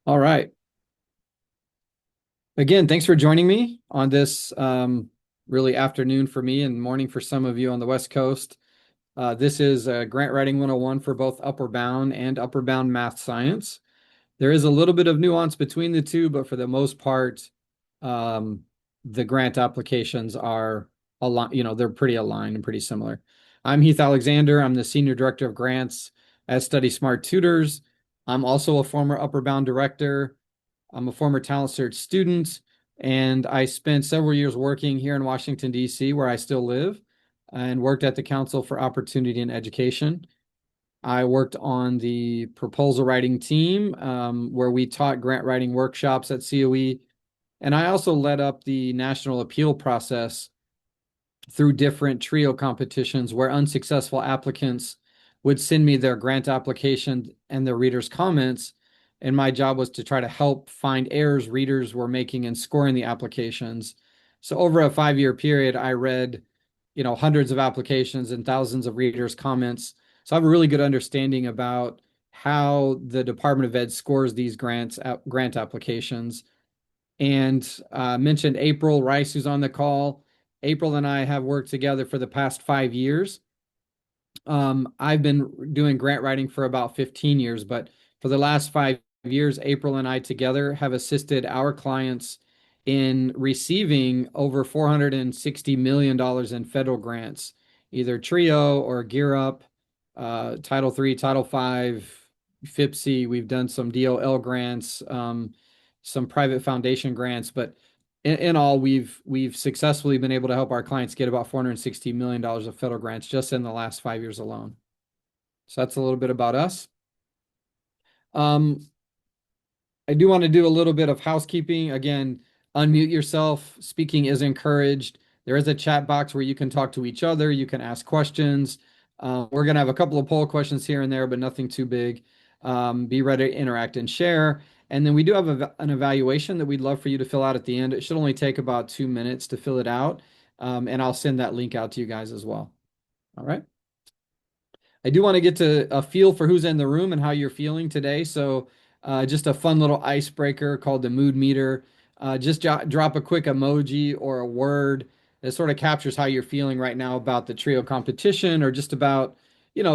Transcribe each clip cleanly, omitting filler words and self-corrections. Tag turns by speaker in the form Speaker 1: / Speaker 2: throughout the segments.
Speaker 1: All right. Again, thanks for joining me on this really afternoon for me and morning for some of you on the West Coast. This is Grant Writing 101 for both Upward Bound and Upward Bound Math Science. There is a little bit of nuance between the two, but for the most part, um, the grant applications are aligned, they're pretty aligned and pretty similar. I'm Heath Alexander. I'm the Senior Director of Grants at Study Smart Tutors. I'm also a former Upward Bound director. I'm a former Talent Search student, and I spent several years working here in Washington, D.C., where I still live, and worked at the Council for Opportunity and Education. I worked on the proposal writing team, where we taught grant writing workshops at COE. And I also led up the national appeal process through different TRIO competitions where unsuccessful applicants would send me their grant application and their readers' comments. And my job was to try to help find errors readers were making in scoring the applications. So over a 5-year period, I read, hundreds of applications and thousands of readers' comments. So I have a really good understanding about how the Department of Ed scores these grant applications. And mentioned April Rice, who's on the call. April and I have worked together for the past 5 years. I've been doing grant writing for about 15 years, but for the last 5 years, April and I together have assisted our clients in receiving over $460 million in federal grants, either TRIO or Gear Up, Title III, Title V, FIPSI. We've done some DOL grants, some private foundation grants, but in all, we've successfully been able to help our clients get about $460 million of federal grants just in the last 5 years alone. So that's a little bit about us. I do want to do a little bit of housekeeping. Again, unmute yourself. Speaking is encouraged. There is a chat box where you can talk to each other. You can ask questions. We're going to have a couple of poll questions here and there, but nothing too big. Be ready to interact and share. And then we do have an evaluation that we'd love for you to fill out at the end. It should only take about 2 minutes to fill it out. And I'll send that link out to you guys as well. All right. I do want to get to a feel for who's in the room and how you're feeling today. So, just a fun little icebreaker called the mood meter. Just drop a quick emoji or a word that sort of captures how you're feeling right now about the trio competition or just about,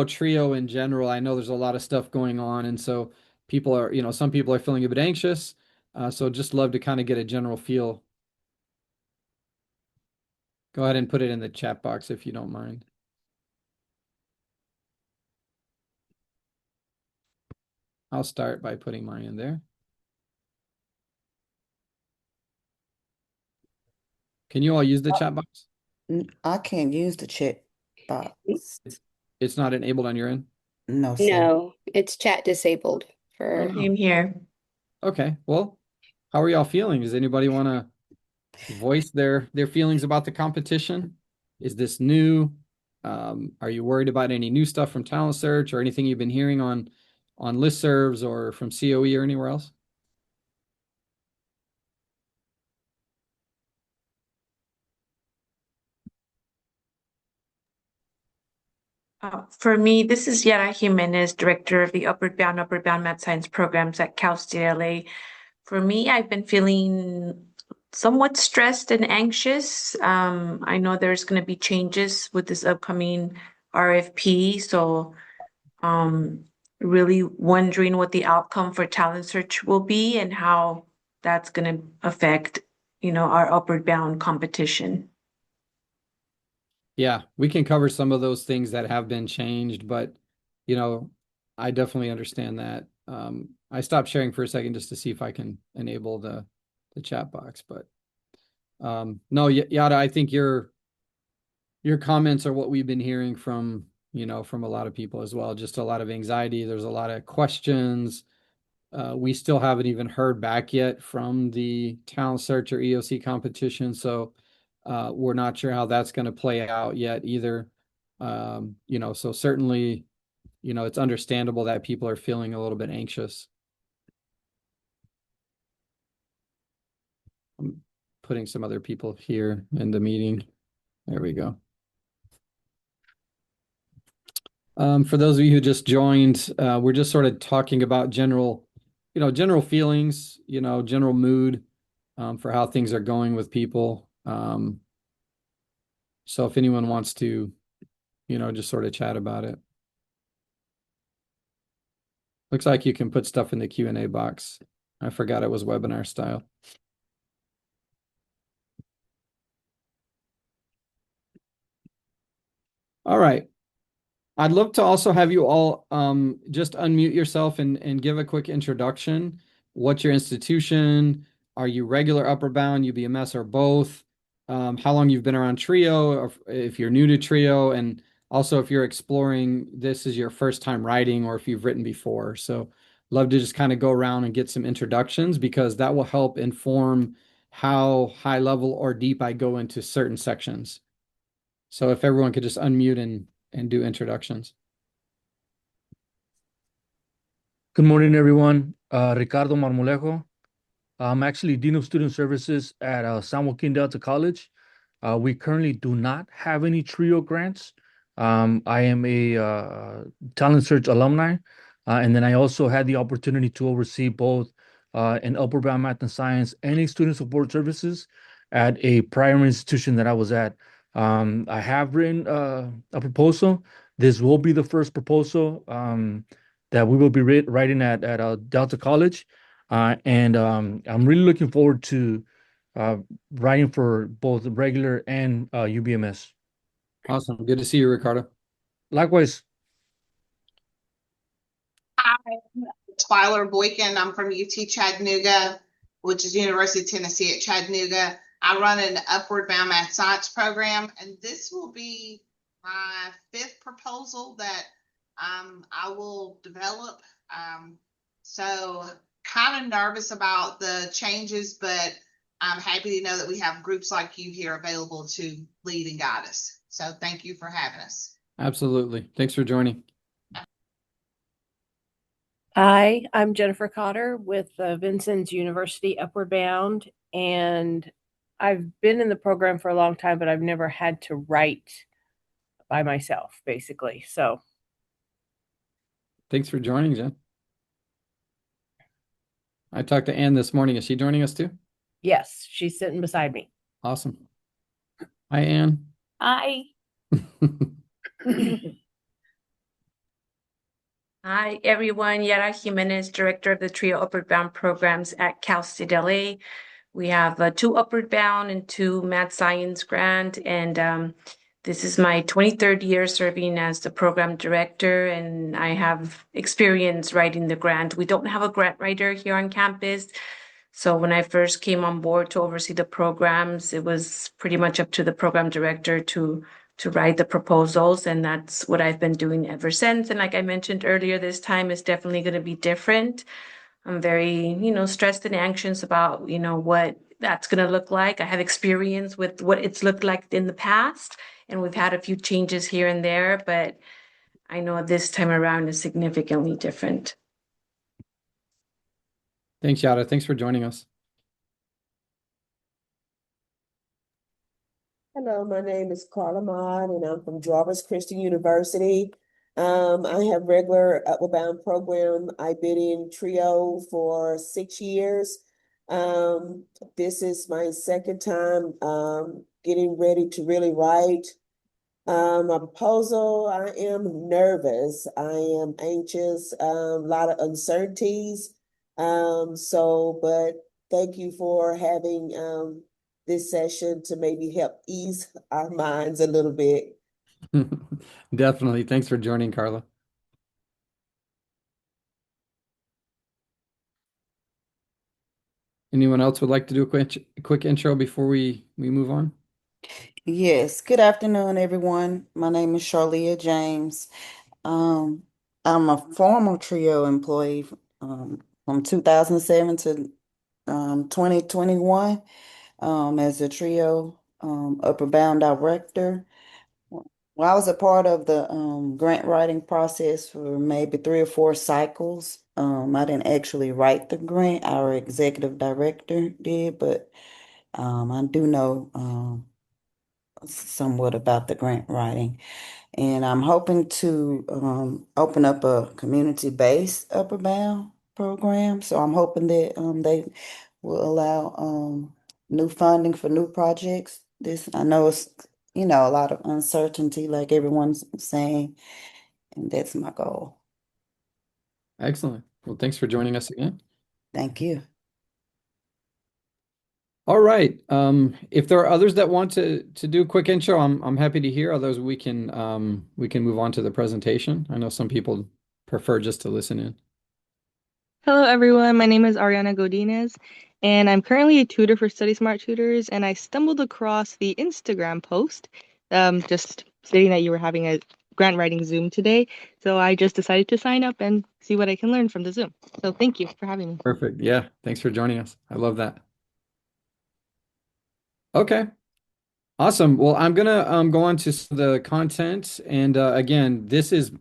Speaker 1: trio in general. I know there's a lot of stuff going on, and so some people are feeling a bit anxious. So just love to kind of get a general feel. Go ahead and put it in the chat box if you don't mind. I'll start by putting mine in there. Can you all use the chat box?
Speaker 2: I can't use the chat box.
Speaker 1: It's it's not enabled on your end?
Speaker 2: No, sir.
Speaker 3: No, it's chat disabled
Speaker 1: Oh
Speaker 3: for.
Speaker 1: no.
Speaker 4: Same here.
Speaker 1: Okay. Well, how are y'all feeling? Does anybody want to voice their feelings about the competition? Is this new? Are you worried about any new stuff from Talent Search or anything you've been hearing on listservs or from COE or anywhere else?
Speaker 4: For me, this is Yara Jimenez, Director of the Upward Bound Math Science programs at Cal State LA. For me, I've been feeling somewhat stressed and anxious. I know there's going to be changes with this upcoming RFP, so really wondering what the outcome for Talent Search will be and how that's going to affect, our Upward Bound competition.
Speaker 1: Yeah, we can cover some of those things that have been changed, but you know, I definitely understand that. I stopped sharing for a second just to see if I can enable the chat box, but no, Yada, I think your comments are what we've been hearing from, from a lot of people as well. Just a lot of anxiety. There's a lot of questions. We still haven't even heard back yet from the Talent Search or EOC competition, so we're not sure how that's going to play out yet either. So certainly, it's understandable that people are feeling a little bit anxious. I'm putting some other people here in the meeting. There we go. For those of you who just joined, we're just sort of talking about general, general feelings, general mood, for how things are going with people. So if anyone wants to, just sort of chat about it. Looks like you can put stuff in the Q&A box. I forgot it was webinar style. All right. I'd love to also have you all just unmute yourself and give a quick introduction. What's your institution? Are you regular Upward Bound, UBMS, or both? How long you've been around Trio, or if you're new to Trio, and also if you're exploring this is your first time writing or if you've written before. So love to just kind of go around and get some introductions because that will help inform how high level or deep I go into certain sections. So if everyone could just unmute and do introductions.
Speaker 5: Good morning, everyone. Ricardo Marmolejo. I'm actually Dean of Student Services at San Joaquin Delta College. We currently do not have any TRIO grants. I am a Talent Search alumni, and then I also had the opportunity to oversee both an Upward Bound Math and Science and a Student Support Services at a prior institution that I was at. I have written a proposal. This will be the first proposal that we will be writing at Delta College. And I'm really looking forward to writing for both regular and UBMS.
Speaker 1: Awesome. Good to see you, Ricardo.
Speaker 5: Likewise.
Speaker 6: Hi, Twyler Boykin. I'm from UT Chattanooga, which is University of Tennessee at Chattanooga. I run an Upward Bound Math Science program, and this will be my fifth proposal that I will develop. So kind of nervous about the changes, but I'm happy to know that we have groups like you here available to lead and guide us. So thank you for having us.
Speaker 1: Absolutely. Thanks for joining.
Speaker 7: Hi, I'm Jennifer Cotter with Vincennes University Upward Bound, and I've been in the program for a long time, but I've never had to write by myself, basically. So
Speaker 1: Thanks for joining, Jen. I talked to Ann this morning. Is she joining us too?
Speaker 7: yes, she's sitting beside me.
Speaker 1: Awesome. Hi, Ann.
Speaker 7: Hi.
Speaker 4: Hi, everyone. Yara Jimenez, Director of the TRIO Upward Bound programs at Cal State LA. We have 2 Upward Bound and 2 Math Science grant, and this is my 23rd year serving as the program director, and I have experience writing the grant. We don't have a grant writer here on campus, so when I first came on board to oversee the programs, it was pretty much up to the program director to write the proposals, and that's what I've been doing ever since. And like I mentioned earlier, this time is definitely going to be different. I'm very, stressed and anxious about, what that's going to look like. I have experience with what it's looked like in the past, and we've had a few changes here and there, but I know this time around is significantly different.
Speaker 1: Thanks, Yara. Thanks for joining us.
Speaker 8: Hello, my name is Carla Mott, and I'm from Jarvis Christian University. I have regular Upward Bound program. I've been in TRIO for 6 years. This is my second time getting ready to really write my proposal. I am nervous. I am anxious. A lot of uncertainties. But thank you for having this session to maybe help ease our minds a little bit.
Speaker 1: Definitely. Thanks for joining, Carla. Anyone else would like to do a quick intro before we move on?
Speaker 2: Yes, good afternoon, everyone. My name is Charlia James. I'm a former TRIO employee from 2007 to 2021 as a TRIO Upward Bound director. Well, I was a part of the grant writing process for maybe 3 or 4 cycles. I didn't actually write the grant, our executive director did, but I do know somewhat about the grant writing. And I'm hoping to open up a community-based Upward Bound program. So I'm hoping that they will allow new funding for new projects. This I know it's a lot of uncertainty, like everyone's saying, and that's my goal.
Speaker 1: Excellent. Well, thanks for joining us again.
Speaker 2: Thank you.
Speaker 1: All right. If there are others that want to do a quick intro, I'm happy to hear. Others we can move on to the presentation. I know some people prefer just to listen in.
Speaker 9: Hello, everyone. My name is Ariana Godinez, and I'm currently a tutor for Study Smart Tutors. And I stumbled across the Instagram post, just stating that you were having a grant writing Zoom today. So I just decided to sign up and see what I can learn from the Zoom. So thank you for having me.
Speaker 1: Perfect. Yeah. Thanks for joining us. I love that. Okay. Awesome. Well, I'm gonna go on to the content, and again,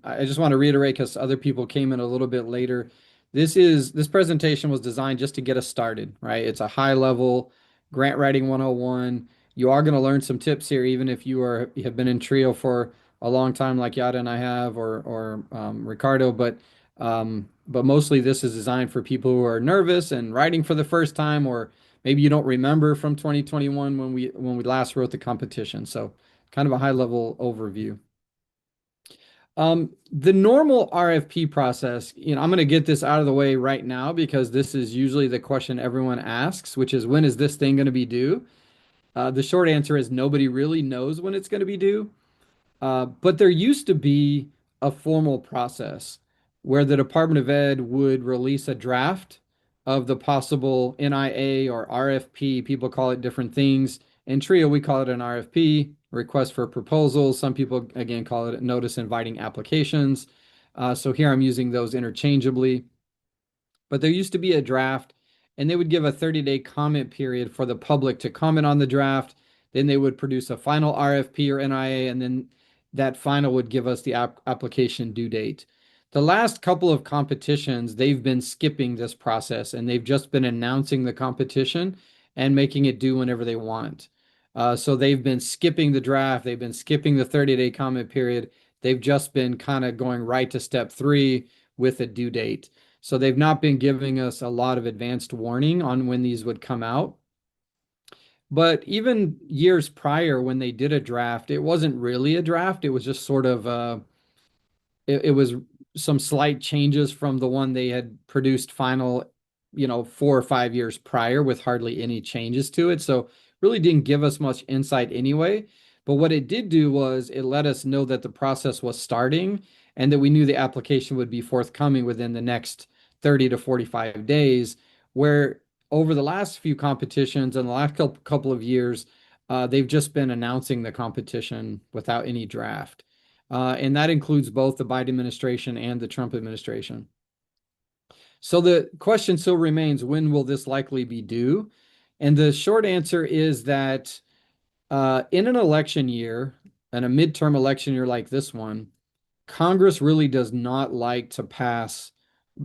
Speaker 1: I just want to reiterate because other people came in a little bit later. This presentation was designed just to get us started, right? It's a high level grant writing 101. You are going to learn some tips here, even if you have been in Trio for a long time, like Yada and I have, or Ricardo. But mostly this is designed for people who are nervous and writing for the first time, or maybe you don't remember from 2021 when we last wrote the competition. So kind of a high level overview. The normal RFP process, I'm going to get this out of the way right now because this is usually the question everyone asks, which is when is this thing going to be due? The short answer is nobody really knows when it's going to be due. But there used to be a formal process where the Department of Ed would release a draft of the possible NIA or RFP. People call it different things. In Trio, we call it an RFP, request for proposals. Some people, again, call it a notice inviting applications. So here I'm using those interchangeably. But there used to be a draft, and they would give a 30-day comment period for the public to comment on the draft. Then they would produce a final RFP or NIA, and then that final would give us the application due date. The last couple of competitions, they've been skipping this process, and they've just been announcing the competition and making it due whenever they want. So they've been skipping the draft. They've been skipping the 30-day comment period. They've just been kind of going right to step 3 with a due date. So they've not been giving us a lot of advanced warning on when these would come out. But even years prior, when they did a draft, it wasn't really a draft. It was just sort of it was some slight changes from the one they had produced final, 4 or 5 years prior with hardly any changes to it. So really didn't give us much insight anyway. But what it did do was it let us know that the process was starting and that we knew the application would be forthcoming within the next 30 to 45 days, where over the last few competitions and the last couple of years, they've just been announcing the competition without any draft. And that includes both the Biden administration and the Trump administration. So the question still remains, when will this likely be due? And the short answer is that in an election year, and a midterm election year like this one, Congress really does not like to pass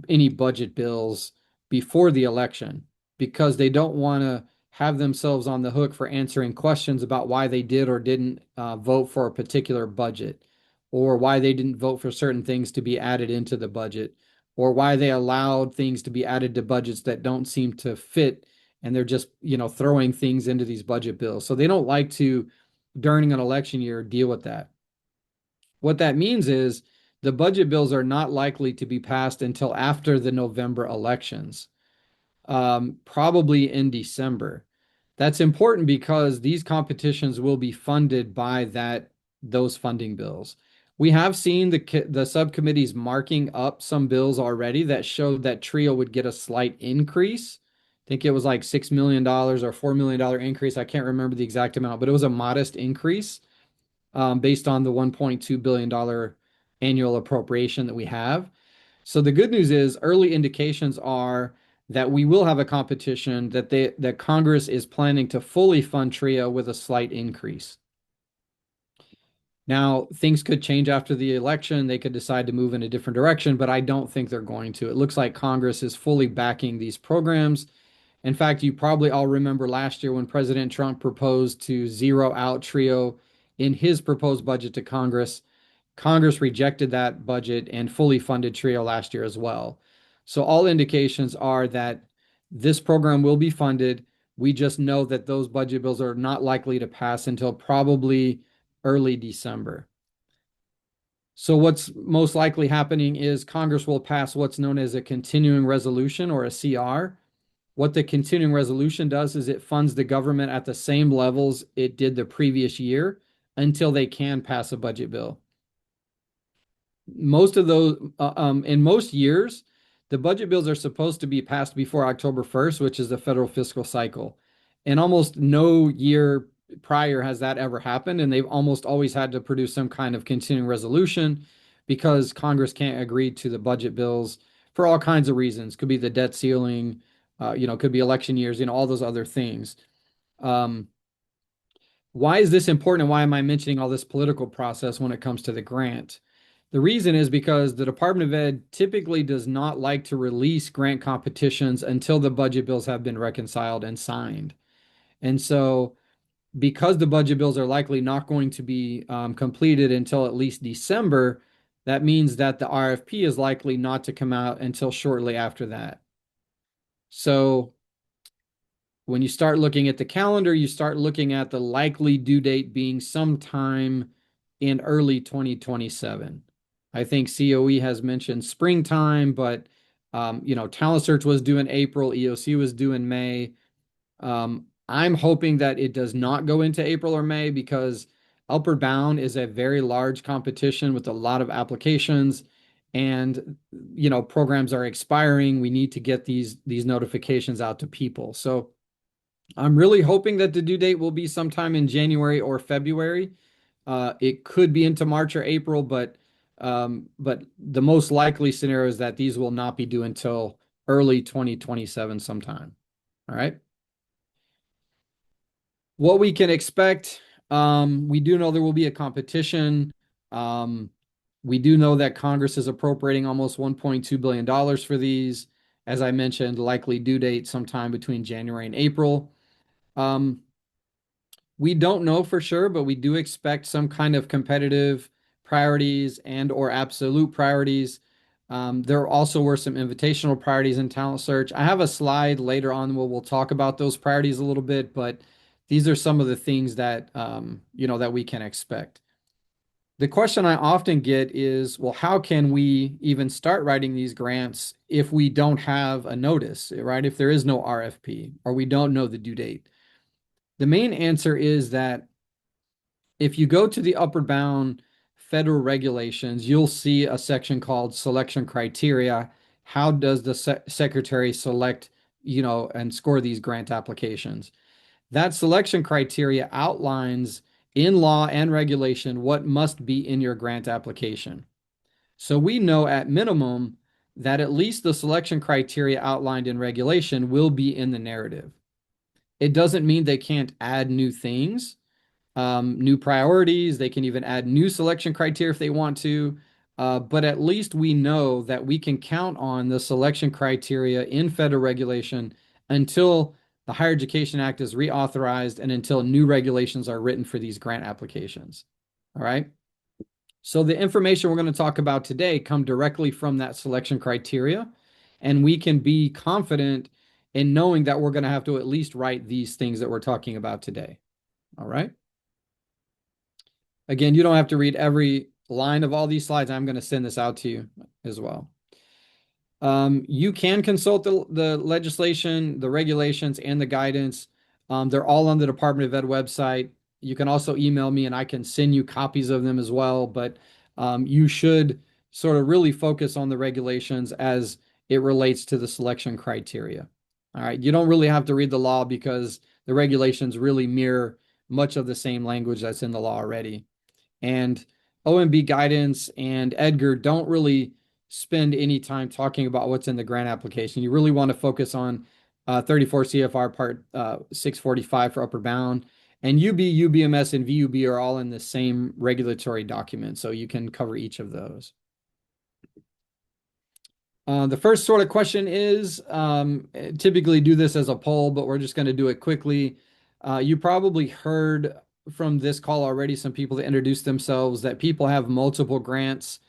Speaker 1: any budget bills before the election because they don't want to have themselves on the hook for answering questions about why they did or didn't vote for a particular budget, or why they didn't vote for certain things to be added into the budget, or why they allowed things to be added to budgets that don't seem to fit, and they're just, throwing things into these budget bills. So they don't like to, during an election year, deal with that. What that means is the budget bills are not likely to be passed until after the November elections, probably in December. That's important because these competitions will be funded by those funding bills. We have seen the subcommittees marking up some bills already that showed that Trio would get a slight increase. I think it was like $6 million or $4 million increase. I can't remember the exact amount, but it was a modest increase based on the $1.2 billion annual appropriation that we have. So the good news is early indications are that we will have a competition that Congress is planning to fully fund Trio with a slight increase. Now, things could change after the election. They could decide to move in a different direction, but I don't think they're going to. It looks like Congress is fully backing these programs. In fact, you probably all remember last year when President Trump proposed to zero out Trio in his proposed budget to Congress. Congress rejected that budget and fully funded Trio last year as well. So all indications are that this program will be funded. We just know that those budget bills are not likely to pass until probably early December. So what's most likely happening is Congress will pass what's known as a continuing resolution, or a CR. What the continuing resolution does is it funds the government at the same levels it did the previous year until they can pass a budget bill. Most of those, in most years, the budget bills are supposed to be passed before October 1st, which is the federal fiscal cycle. And almost no year prior has that ever happened. And they've almost always had to produce some kind of continuing resolution because Congress can't agree to the budget bills for all kinds of reasons. Could be the debt ceiling, could be election years, all those other things. Why is this important, and why am I mentioning all this political process when it comes to the grant? The reason is because the Department of Ed typically does not like to release grant competitions until the budget bills have been reconciled and signed. And so, because the budget bills are likely not going to be completed until at least December, that means that the RFP is likely not to come out until shortly after that. So, when you start looking at the calendar, you start looking at the likely due date being sometime in early 2027. I think COE has mentioned springtime, but Talent Search was due in April, EOC was due in May. I'm hoping that it does not go into April or May because Upward Bound is a very large competition with a lot of applications, and programs are expiring. We need to get these notifications out to people. So I'm really hoping that the due date will be sometime in January or February. It could be into March or April, but the most likely scenario is that these will not be due until early 2027 sometime. All right. What we can expect, we do know there will be a competition. We do know that Congress is appropriating almost $1.2 billion for these. As I mentioned, likely due date sometime between January and April. We don't know for sure, but we do expect some kind of competitive priorities and/or absolute priorities. There also were some invitational priorities in Talent Search. I have a slide later on where we'll talk about those priorities a little bit, but these are some of the things that that we can expect. The question I often get is, well, how can we even start writing these grants if we don't have a notice, right? If there is no RFP or we don't know the due date? The main answer is that if you go to the Upward Bound federal regulations, you'll see a section called selection criteria. How does the secretary select, and score these grant applications? That selection criteria outlines in law and regulation what must be in your grant application. So we know at minimum that at least the selection criteria outlined in regulation will be in the narrative. It doesn't mean they can't add new things, new priorities. They can even add new selection criteria if they want to. But at least we know that we can count on the selection criteria in federal regulation until the Higher Education Act is reauthorized and until new regulations are written for these grant applications. All right. So the information we're going to talk about today come directly from that selection criteria, and we can be confident in knowing that we're going to have to at least write these things that we're talking about today. All right. Again, you don't have to read every line of all these slides. I'm going to send this out to you as well. You can consult the legislation, the regulations, and the guidance. They're all on the Department of Ed website. You can also email me and I can send you copies of them as well. But you should sort of really focus on the regulations as it relates to the selection criteria. All right. You don't really have to read the law because the regulations really mirror much of the same language that's in the law already. And OMB guidance and Edgar don't really spend any time talking about what's in the grant application. You really want to focus on 34 CFR Part 645 for Upward Bound. And UB, UBMS, and VUB are all in the same regulatory document, so you can cover each of those. The first sort of question is, typically do this as a poll, but we're just going to do it quickly. You probably heard from this call already some people that introduced themselves that people have multiple grants.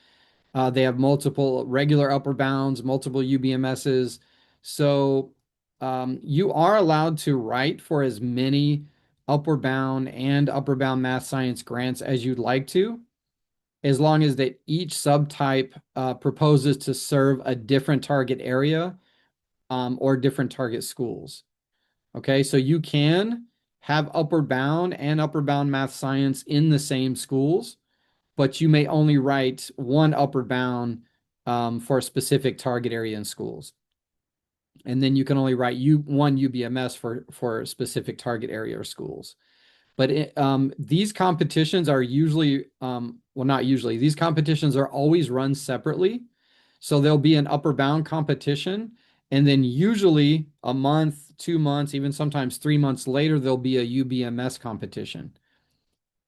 Speaker 1: They have multiple regular upper bounds, multiple UBMSs. So you are allowed to write for as many upward bound and upper bound math science grants as you'd like to, as long as that each subtype proposes to serve a different target area or different target schools. Okay, so you can have upward bound and upper bound math science in the same schools, but you may only write one upward bound for a specific target area in schools. And then you can only write one UBMS for a specific target area or schools. But these competitions are usually, well, not usually, these competitions are always run separately. So there'll be an upper bound competition, and then usually a month, 2 months, even sometimes 3 months later, there'll be a UBMS competition.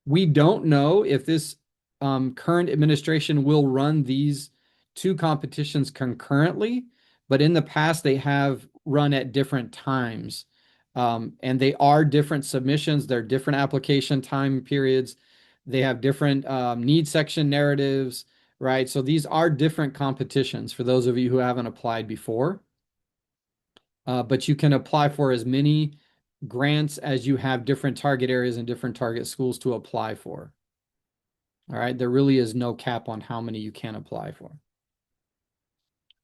Speaker 1: We don't know if this current administration will run these two competitions concurrently, but in the past they have run at different times. And they are different submissions, they're different application time periods, they have different need section narratives, right? So these are different competitions for those of you who haven't applied before. But you can apply for as many grants as you have different target areas and different target schools to apply for. All right, there really is no cap on how many you can apply for.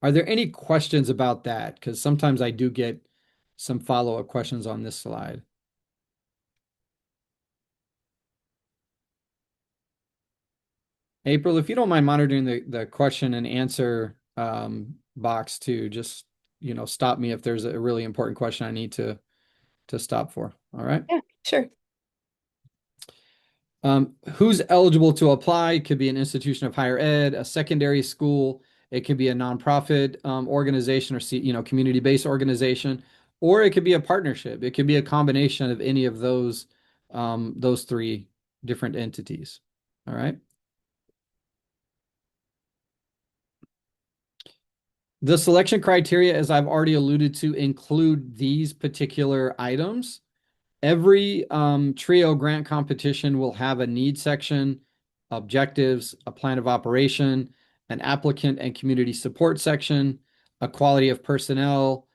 Speaker 1: Are there any questions about that? Because sometimes I do get some follow-up questions on this slide. April, if you don't mind monitoring the question and answer box too, just stop me if there's a really important question I need to stop for. All right.
Speaker 3: Yeah, sure.
Speaker 1: Who's eligible to apply? It could be an institution of higher ed, a secondary school. It could be a nonprofit organization or community-based organization, or it could be a partnership. It could be a combination of any of those three different entities. All right. The selection criteria, as I've already alluded to, include these particular items. Every TRIO grant competition will have a need section, objectives, a plan of operation, an applicant and community support section, a quality of personnel,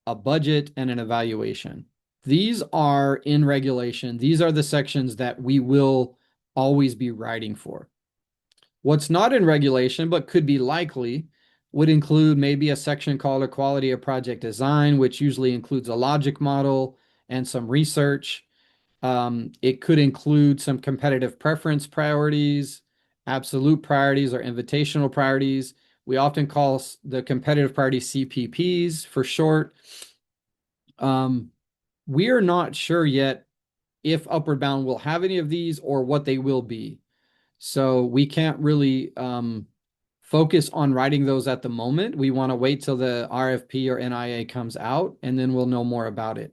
Speaker 1: a budget, and an evaluation. These are in regulation. These are the sections that we will always be writing for. What's not in regulation, but could be likely, would include maybe a section called a quality of project design, which usually includes a logic model and some research. It could include some competitive preference priorities, absolute priorities, or invitational priorities. We often call the competitive priorities CPPs for short. We are not sure yet if Upward Bound will have any of these or what they will be. So we can't really focus on writing those at the moment. We want to wait till the RFP or NIA comes out, and then we'll know more about it.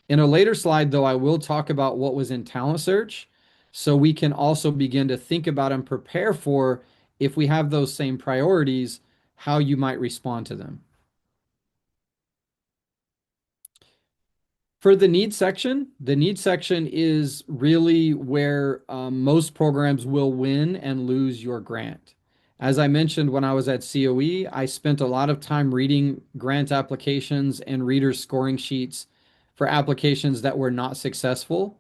Speaker 1: In a later slide, though, I will talk about what was in Talent Search, so we can also begin to think about and prepare for, if we have those same priorities, how you might respond to them. For the need section is really where most programs will win and lose your grant. As I mentioned, when I was at COE, I spent a lot of time reading grant applications and readers' scoring sheets for applications that were not successful.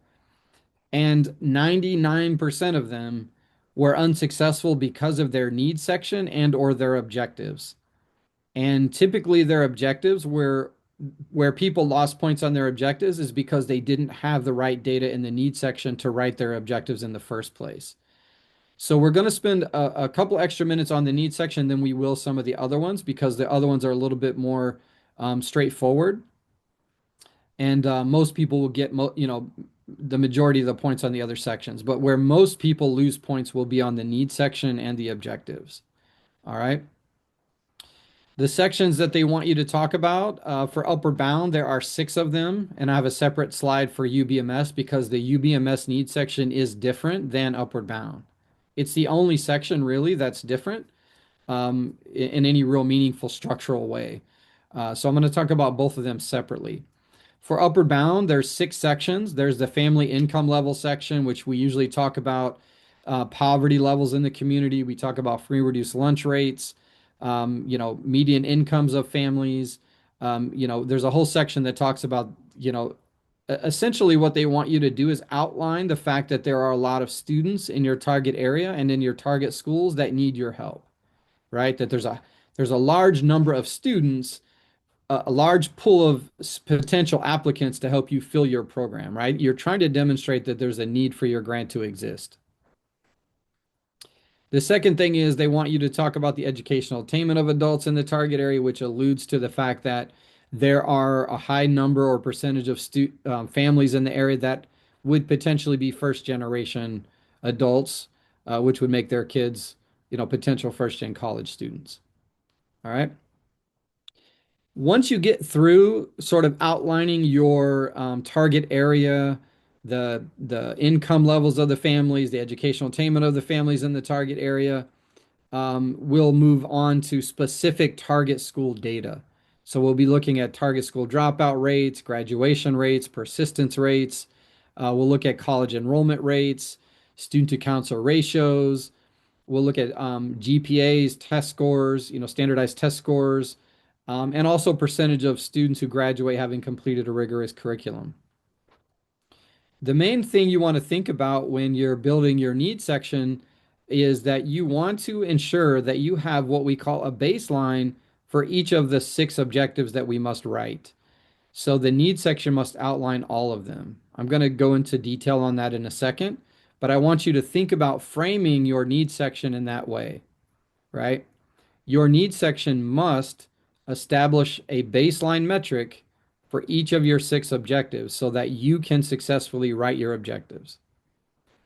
Speaker 1: And 99% of them were unsuccessful because of their need section and or their objectives. And typically their objectives were where people lost points on their objectives is because they didn't have the right data in the need section to write their objectives in the first place. So we're going to spend a couple extra minutes on the need section than we will some of the other ones, because the other ones are a little bit more straightforward. And most people will get, the majority of the points on the other sections. But where most people lose points will be on the need section and the objectives. All right. The sections that they want you to talk about for Upward Bound, there are 6 of them. And I have a separate slide for UBMS because the UBMS need section is different than Upward Bound. It's the only section really that's different in any real meaningful structural way. So I'm going to talk about both of them separately. For Upward Bound, there's 6 sections. There's the family income level section, which we usually talk about poverty levels in the community. We talk about free reduced lunch rates, median incomes of families. There's a whole section that talks about, essentially what they want you to do is outline the fact that there are a lot of students in your target area and in your target schools that need your help, right? That there's a large number of students, a large pool of potential applicants to help you fill your program, right? You're trying to demonstrate that there's a need for your grant to exist. The second thing is they want you to talk about the educational attainment of adults in the target area, which alludes to the fact that there are a high number or percentage of families in the area that would potentially be first generation adults, which would make their kids, potential first gen college students. All right. Once you get through sort of outlining your target area, the income levels of the families, the educational attainment of the families in the target area, we'll move on to specific target school data. So we'll be looking at target school dropout rates, graduation rates, persistence rates. We'll look at college enrollment rates, student to counselor ratios. We'll look at GPAs, test scores, standardized test scores, and also percentage of students who graduate having completed a rigorous curriculum. The main thing you want to think about when you're building your needs section is that you want to ensure that you have what we call a baseline for each of the 6 objectives that we must write. So the needs section must outline all of them. I'm going to go into detail on that in a second, but I want you to think about framing your needs section in that way, right? Your needs section must establish a baseline metric for each of your 6 objectives so that you can successfully write your objectives.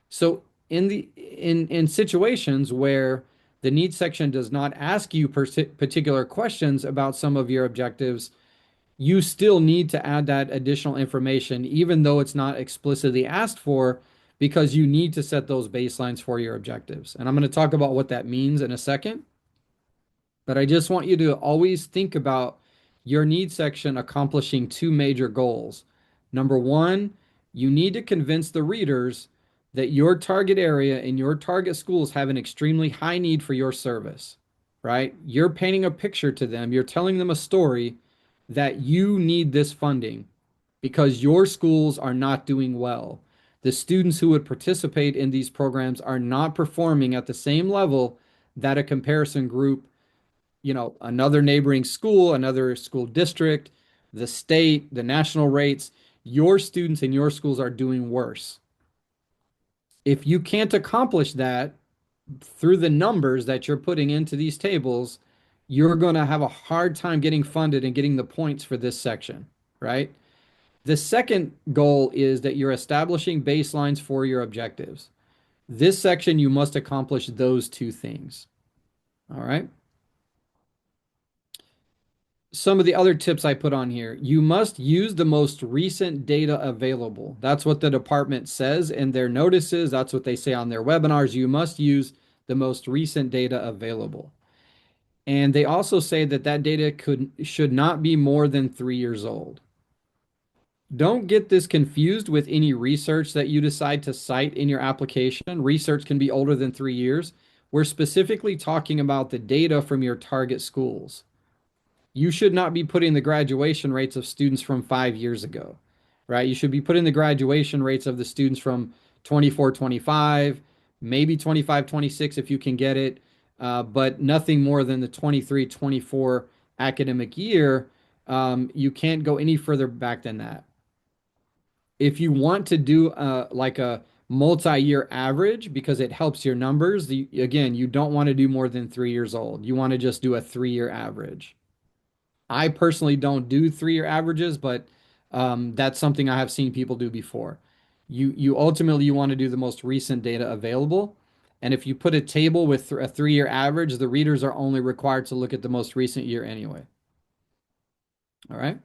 Speaker 1: So in situations where the needs section does not ask you particular questions about some of your objectives, you still need to add that additional information, even though it's not explicitly asked for, because you need to set those baselines for your objectives. And I'm going to talk about what that means in a second. But I just want you to always think about your needs section accomplishing 2 major goals. Number 1, you need to convince the readers that your target area and your target schools have an extremely high need for your service, right? You're painting a picture to them. You're telling them a story that you need this funding because your schools are not doing well. The students who would participate in these programs are not performing at the same level that a comparison group, another neighboring school, another school district, the state, the national rates, your students in your schools are doing worse. If you can't accomplish that through the numbers that you're putting into these tables, you're going to have a hard time getting funded and getting the points for this section, right? The second goal is that you're establishing baselines for your objectives. This section, you must accomplish those 2 things. All right. Some of the other tips I put on here. You must use the most recent data available. That's what the department says in their notices. That's what they say on their webinars. You must use the most recent data available. And they also say that data should not be more than 3 years old. Don't get this confused with any research that you decide to cite in your application. Research can be older than 3 years. We're specifically talking about the data from your target schools. You should not be putting the graduation rates of students from 5 years ago, right? You should be putting the graduation rates of the students from 24, 25, maybe 25, 26 if you can get it, but nothing more than the 23, 24 academic year. You can't go any further back than that. If you want to do like a multi-year average because it helps your numbers, again, you don't want to do more than 3 years old. You want to just do a 3-year average. I personally don't do 3-year averages, but that's something I have seen people do before. You ultimately want to do the most recent data available. And if you put a table with a 3-year average, the readers are only required to look at the most recent year anyway. All right.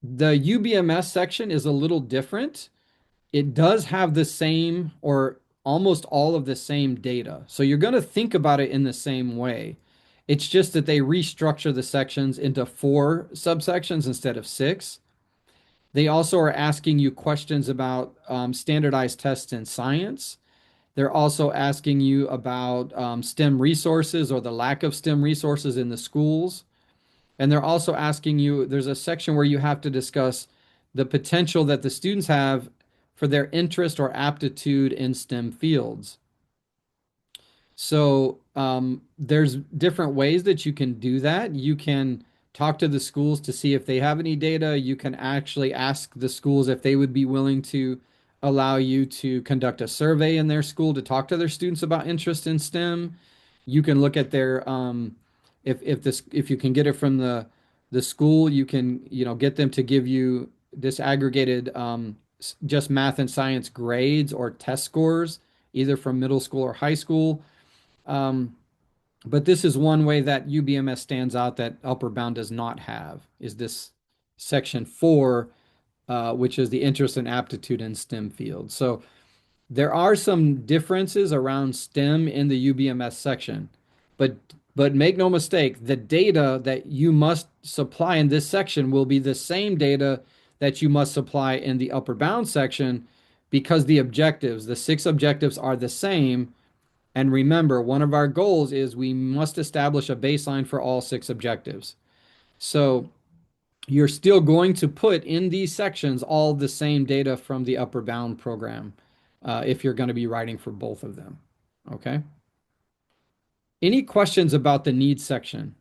Speaker 1: The UBMS section is a little different. It does have the same or almost all of the same data. So you're going to think about it in the same way. It's just that they restructure the sections into 4 subsections instead of 6. They also are asking you questions about standardized tests in science They're also asking you about STEM resources or the lack of STEM resources in the schools. And they're also asking you, there's a section where you have to discuss the potential that the students have for their interest or aptitude in STEM fields. So there's different ways that you can do that. You can talk to the schools to see if they have any data. You can actually ask the schools if they would be willing to allow you to conduct a survey in their school to talk to their students about interest in STEM. You can look at their if you can get it from the school, you can get them to give you disaggregated just math and science grades or test scores, either from middle school or high school. But this is one way that UBMS stands out that Upward Bound does not have, is this section 4, which is the interest and aptitude in STEM fields. So there are some differences around STEM in the UBMS section, but make no mistake, the data that you must supply in this section will be the same data that you must supply in the Upward Bound section, because the objectives, the 6 objectives, are the same. And remember, one of our goals is we must establish a baseline for all 6 objectives. So you're still going to put in these sections all the same data from the Upward Bound program if you're going to be writing for both of them. Okay? Any questions about the needs section?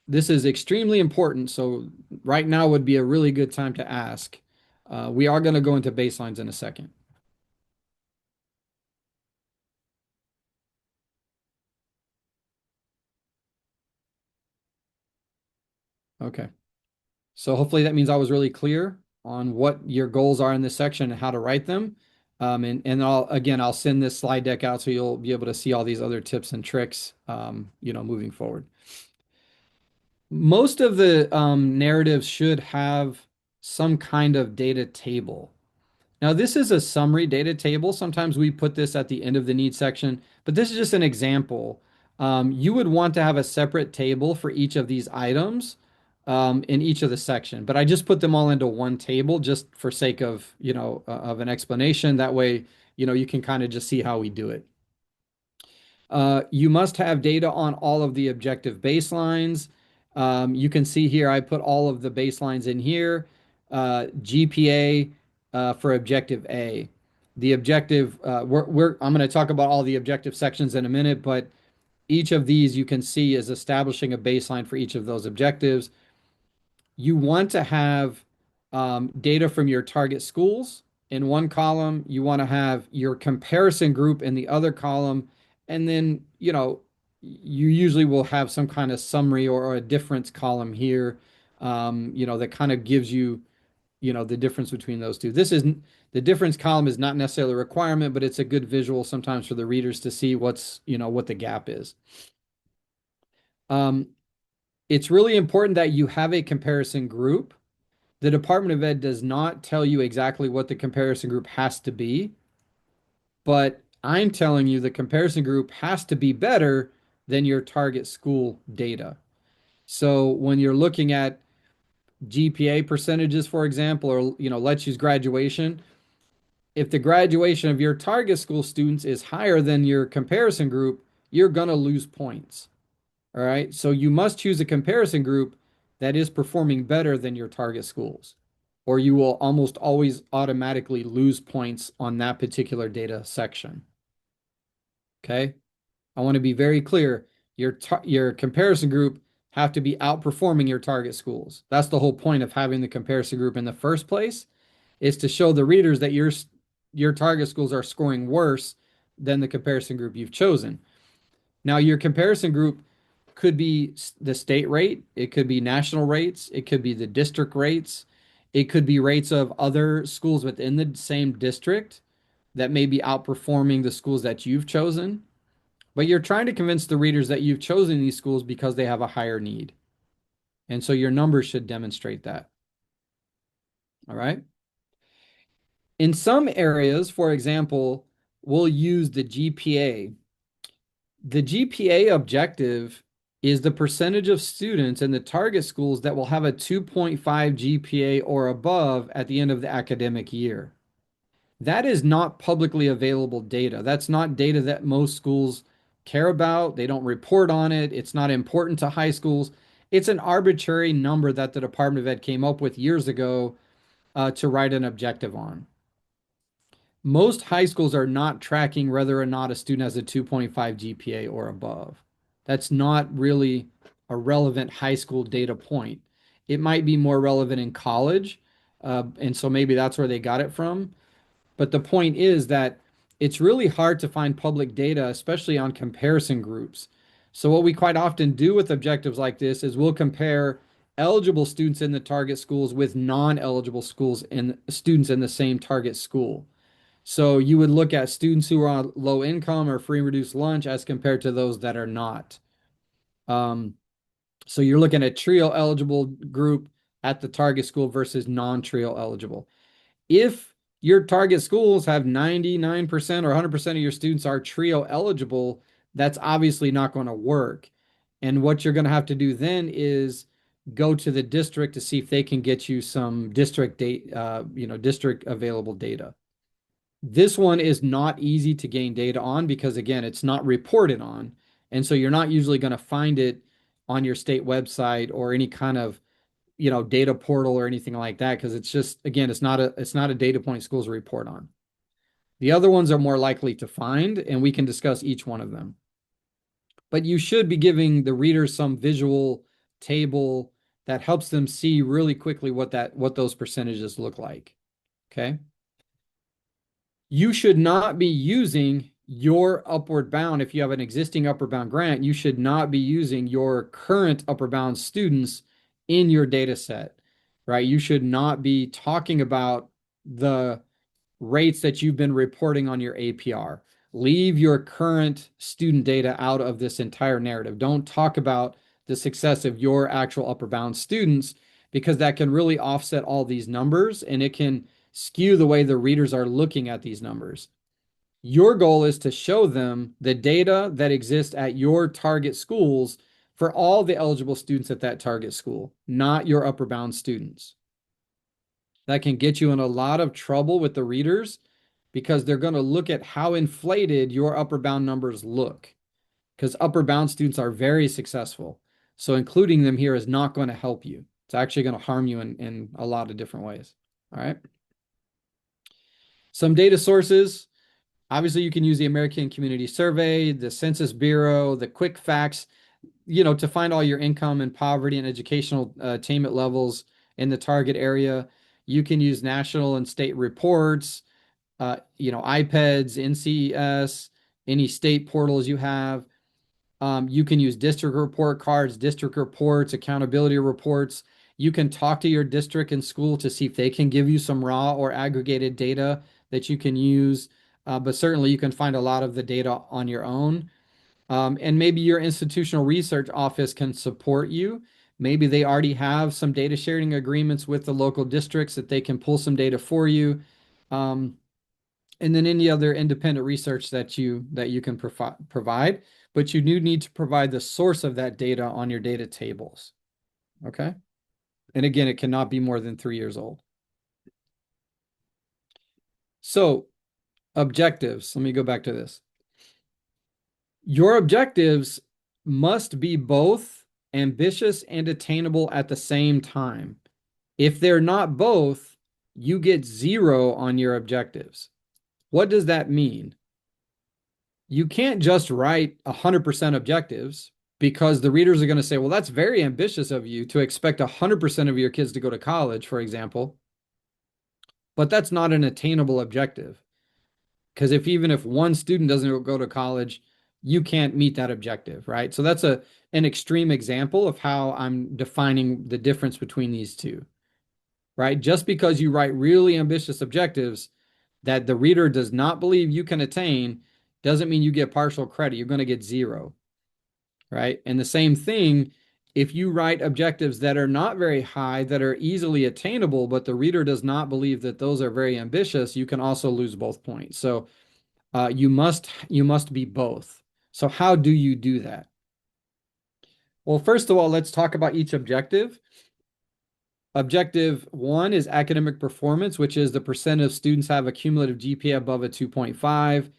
Speaker 1: This is extremely important, so right now would be a really good time to ask. We are going to go into baselines in a second. Okay. So hopefully that means I was really clear on what your goals are in this section and how to write them. And I'll send this slide deck out so you'll be able to see all these other tips and tricks, moving forward. Most of the narratives should have some kind of data table. Now, this is a summary data table. Sometimes we put this at the end of the needs section, but this is just an example. You would want to have a separate table for each of these items in each of the section, but I just put them all into one table just for sake of, of an explanation. That way, you can kind of just see how we do it. You must have data on all of the objective baselines. You can see here, I put all of the baselines in here. GPA for objective A. The objective, I'm going to talk about all the objective sections in a minute, but each of these you can see is establishing a baseline for each of those objectives. You want to have data from your target schools in one column. You want to have your comparison group in the other column. And then, you usually will have some kind of summary or a difference column here, that kind of gives you, the difference between those two. The difference column is not necessarily a requirement, but it's a good visual sometimes for the readers to see what the gap is. It's really important that you have a comparison group. The Department of Ed does not tell you exactly what the comparison group has to be, but I'm telling you the comparison group has to be better than your target school data. So when you're looking at GPA percentages, for example, or let's use graduation, if the graduation of your target school students is higher than your comparison group, you're going to lose points. All right, so you must choose a comparison group that is performing better than your target schools, or you will almost always automatically lose points on that particular data section. Okay, I want to be very clear. Your comparison group have to be outperforming your target schools. That's the whole point of having the comparison group in the first place, is to show the readers that your target schools are scoring worse than the comparison group you've chosen. Now, your comparison group could be the state rate, it could be national rates, it could be the district rates, it could be rates of other schools within the same district that may be outperforming the schools that you've chosen. But you're trying to convince the readers that you've chosen these schools because they have a higher need. And so your numbers should demonstrate that. All right. In some areas, for example, we'll use the GPA. The GPA objective is the percentage of students in the target schools that will have a 2.5 GPA or above at the end of the academic year. that is not publicly available data. That's not data that most schools care about. They don't report on it. It's not important to high schools. It's an arbitrary number that the Department of Ed came up with years ago to write an objective on. Most high schools are not tracking whether or not a student has a 2.5 GPA or above. That's not really a relevant high school data point. It might be more relevant in college, and so maybe that's where they got it from. But the point is that it's really hard to find public data, especially on comparison groups. So what we quite often do with objectives like this is we'll compare eligible students in the target schools with non-eligible schools and students in the same target school. So you would look at students who are on low income or free and reduced lunch as compared to those that are not. So you're looking at TRIO eligible group at the target school versus non-TRIO eligible. If your target schools have 99% or 100% of your students are TRIO eligible, that's obviously not going to work. And what you're going to have to do then is go to the district to see if they can get you some district district available data. This one is not easy to gain data on because, again, it's not reported on. And so you're not usually going to find it on your state website or any kind of, data portal or anything like that, because it's just, again, it's not a data point schools report on. The other ones are more likely to find, and we can discuss each one of them. But you should be giving the readers some visual table that helps them see really quickly what those percentages look like. Okay. You should not be using your upward bound. If you have an existing upward bound grant, you should not be using your current upward bound students in your data set, right? You should not be talking about the rates that you've been reporting on your APR. Leave your current student data out of this entire narrative. Don't talk about the success of your actual upper bound students, because that can really offset all these numbers and it can skew the way the readers are looking at these numbers. Your goal is to show them the data that exists at your target schools for all the eligible students at that target school, not your upper bound students. That can get you in a lot of trouble with the readers because they're going to look at how inflated your upper bound numbers look, because upper bound students are very successful. So including them here is not going to help you. It's actually going to harm you in a lot of different ways. All right. Some data sources. Obviously, you can use the American Community Survey, the Census Bureau, the Quick Facts, to find all your income and poverty and educational attainment levels in the target area. You can use national and state reports, IPEDS, NCES, any state portals you have. You can use district report cards, district reports, accountability reports. You can talk to your district and school to see if they can give you some raw or aggregated data that you can use. But certainly you can find a lot of the data on your own. And maybe your institutional research office can support you. Maybe they already have some data sharing agreements with the local districts that they can pull some data for you. And then any other independent research that you can provide. But you do need to provide the source of that data on your data tables. Okay. And again, it cannot be more than 3 years old. So objectives, let me go back to this. Your objectives must be both ambitious and attainable at the same time. If they're not both, you get 0 on your objectives. What does that mean? You can't just write 100% objectives, because the readers are going to say, well, that's very ambitious of you to expect 100% of your kids to go to college, for example. But that's not an attainable objective. Because even if one student doesn't go to college, you can't meet that objective, right? So that's an extreme example of how I'm defining the difference between these two, right? Just because you write really ambitious objectives that the reader does not believe you can attain doesn't mean you get partial credit. You're going to get 0, right? And the same thing, if you write objectives that are not very high, that are easily attainable, but the reader does not believe that those are very ambitious, you can also lose both points. So you must be both. So how do you do that? Well, first of all, let's talk about each objective. Objective 1 is academic performance, which is the percent of students have a cumulative GPA above a 2.5.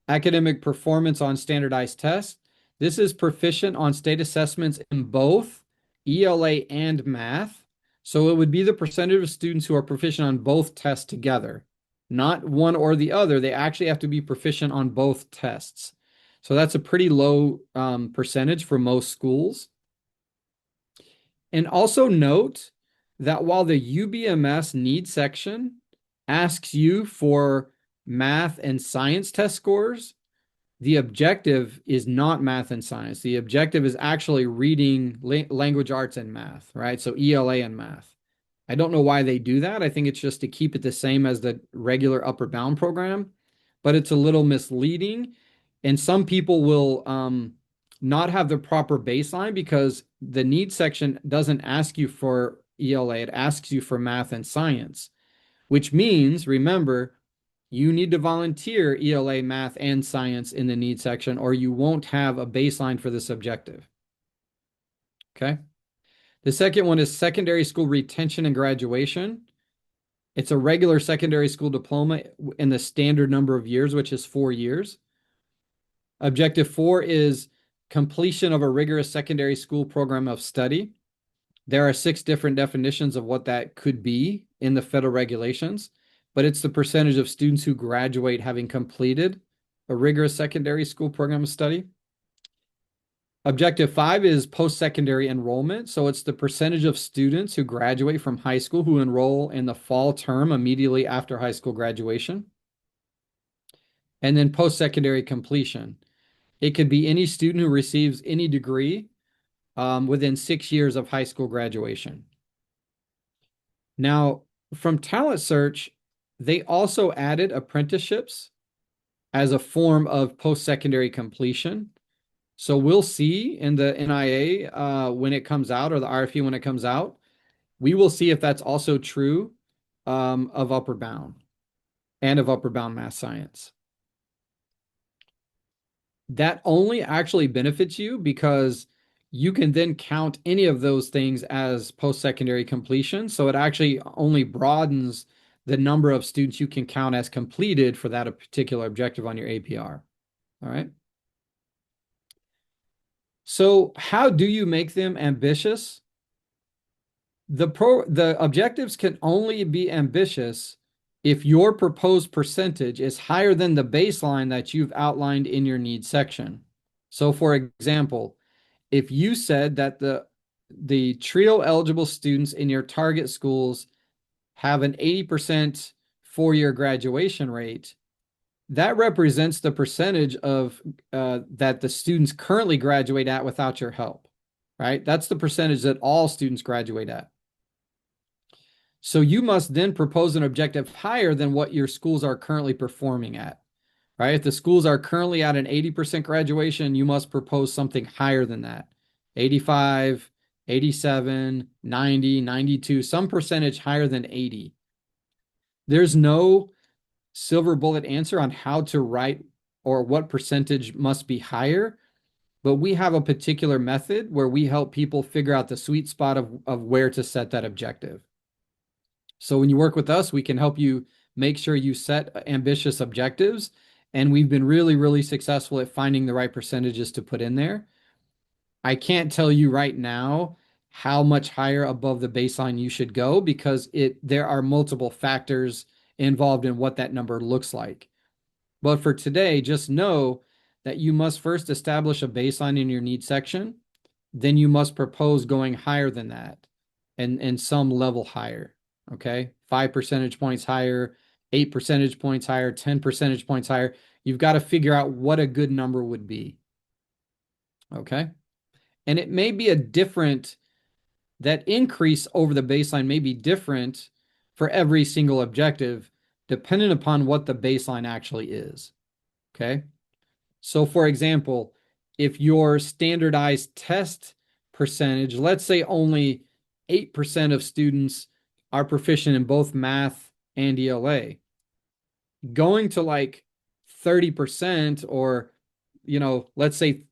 Speaker 1: Academic performance on standardized tests. This is proficient on state assessments in both ELA and math. So it would be the percentage of students who are proficient on both tests together, not one or the other. They actually have to be proficient on both tests. So that's a pretty low percentage for most schools. And also note that while the UBMS needs section asks you for math and science test scores, the objective is not math and science. The objective is actually reading, language arts, and math, right? So ELA and math. I don't know why they do that. I think it's just to keep it the same as the regular upper bound program, but it's a little misleading. And some people will not have the proper baseline because the needs section doesn't ask you for ELA. It asks you for math and science, which means, remember, you need to volunteer ELA, math, and science in the needs section, or you won't have a baseline for this objective. Okay. The second one is secondary school retention and graduation. It's a regular secondary school diploma in the standard number of years, which is 4 years. Objective 4 is completion of a rigorous secondary school program of study. There are 6 different definitions of what that could be in the federal regulations, but it's the percentage of students who graduate having completed a rigorous secondary school program of study. Objective 5 is post-secondary enrollment. So it's the percentage of students who graduate from high school who enroll in the fall term immediately after high school graduation. And then post-secondary completion. It could be any student who receives any degree within 6 years of high school graduation. Now, from Talent Search, they also added apprenticeships as a form of post-secondary completion. So we'll see in the NIA when it comes out, or the RFE when it comes out, we will see if that's also true of Upper Bound and of Upper Bound Math Science. That only actually benefits you because you can then count any of those things as post-secondary completion. So it actually only broadens the number of students you can count as completed for that particular objective on your APR. All right. So how do you make them ambitious? The objectives can only be ambitious if your proposed percentage is higher than the baseline that you've outlined in your needs section. So for example, if you said that the TRIO eligible students in your target schools have an 80% 4-year graduation rate, that represents the percentage of that the students currently graduate at without your help, right? That's the percentage that all students graduate at. So you must then propose an objective higher than what your schools are currently performing at, right? If the schools are currently at an 80% graduation, you must propose something higher than that. 85, 87, 90, 92, some percentage higher than 80. There's no silver bullet answer on how to write or what percentage must be higher, but we have a particular method where we help people figure out the sweet spot of where to set that objective. So when you work with us, we can help you make sure you set ambitious objectives, and we've been really, really successful at finding the right percentages to put in there. I can't tell you right now how much higher above the baseline you should go because there are multiple factors involved in what that number looks like. But for today, just know that you must first establish a baseline in your needs section. Then you must propose going higher than that and some level higher. Okay, 5 percentage points higher, 8 percentage points higher, 10 percentage points higher. You've got to figure out what a good number would be. Okay, and it may be that increase over the baseline may be different for every single objective, depending upon what the baseline actually is. Okay. So for example, if your standardized test percentage, let's say only 8% of students are proficient in both math and ELA, going to like 30% or, let's say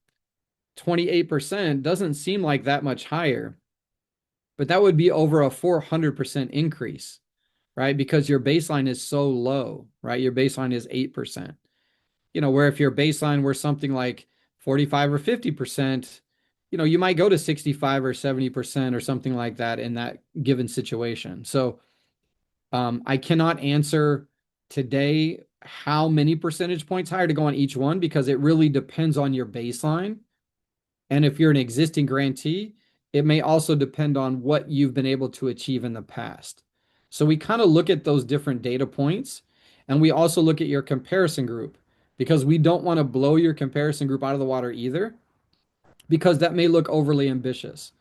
Speaker 1: 28% doesn't seem like that much higher. but that would be over a 400% increase, right? Because your baseline is so low, right? Your baseline is 8%. Where if your baseline were something like 45 or 50%, you might go to 65 or 70% or something like that in that given situation. So I cannot answer today how many percentage points higher to go on each one because it really depends on your baseline. And if you're an existing grantee, it may also depend on what you've been able to achieve in the past. So we kind of look at those different data points, and we also look at your comparison group because we don't want to blow your comparison group out of the water either, because that may look overly ambitious.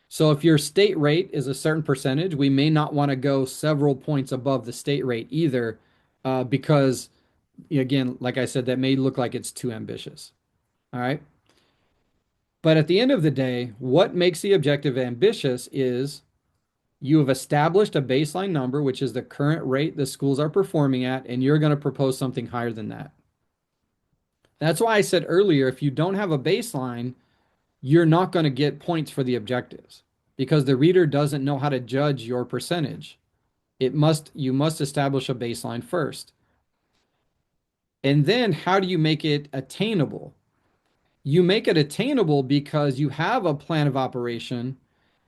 Speaker 1: So if your state rate is a certain percentage, we may not want to go several points above the state rate either, because again, like I said, that may look like it's too ambitious. All right. But at the end of the day, what makes the objective ambitious is you have established a baseline number, which is the current rate the schools are performing at, and you're going to propose something higher than that. That's why I said earlier, if you don't have a baseline, you're not going to get points for the objectives because the reader doesn't know how to judge your percentage. You must establish a baseline first. And then how do you make it attainable? You make it attainable because you have a plan of operation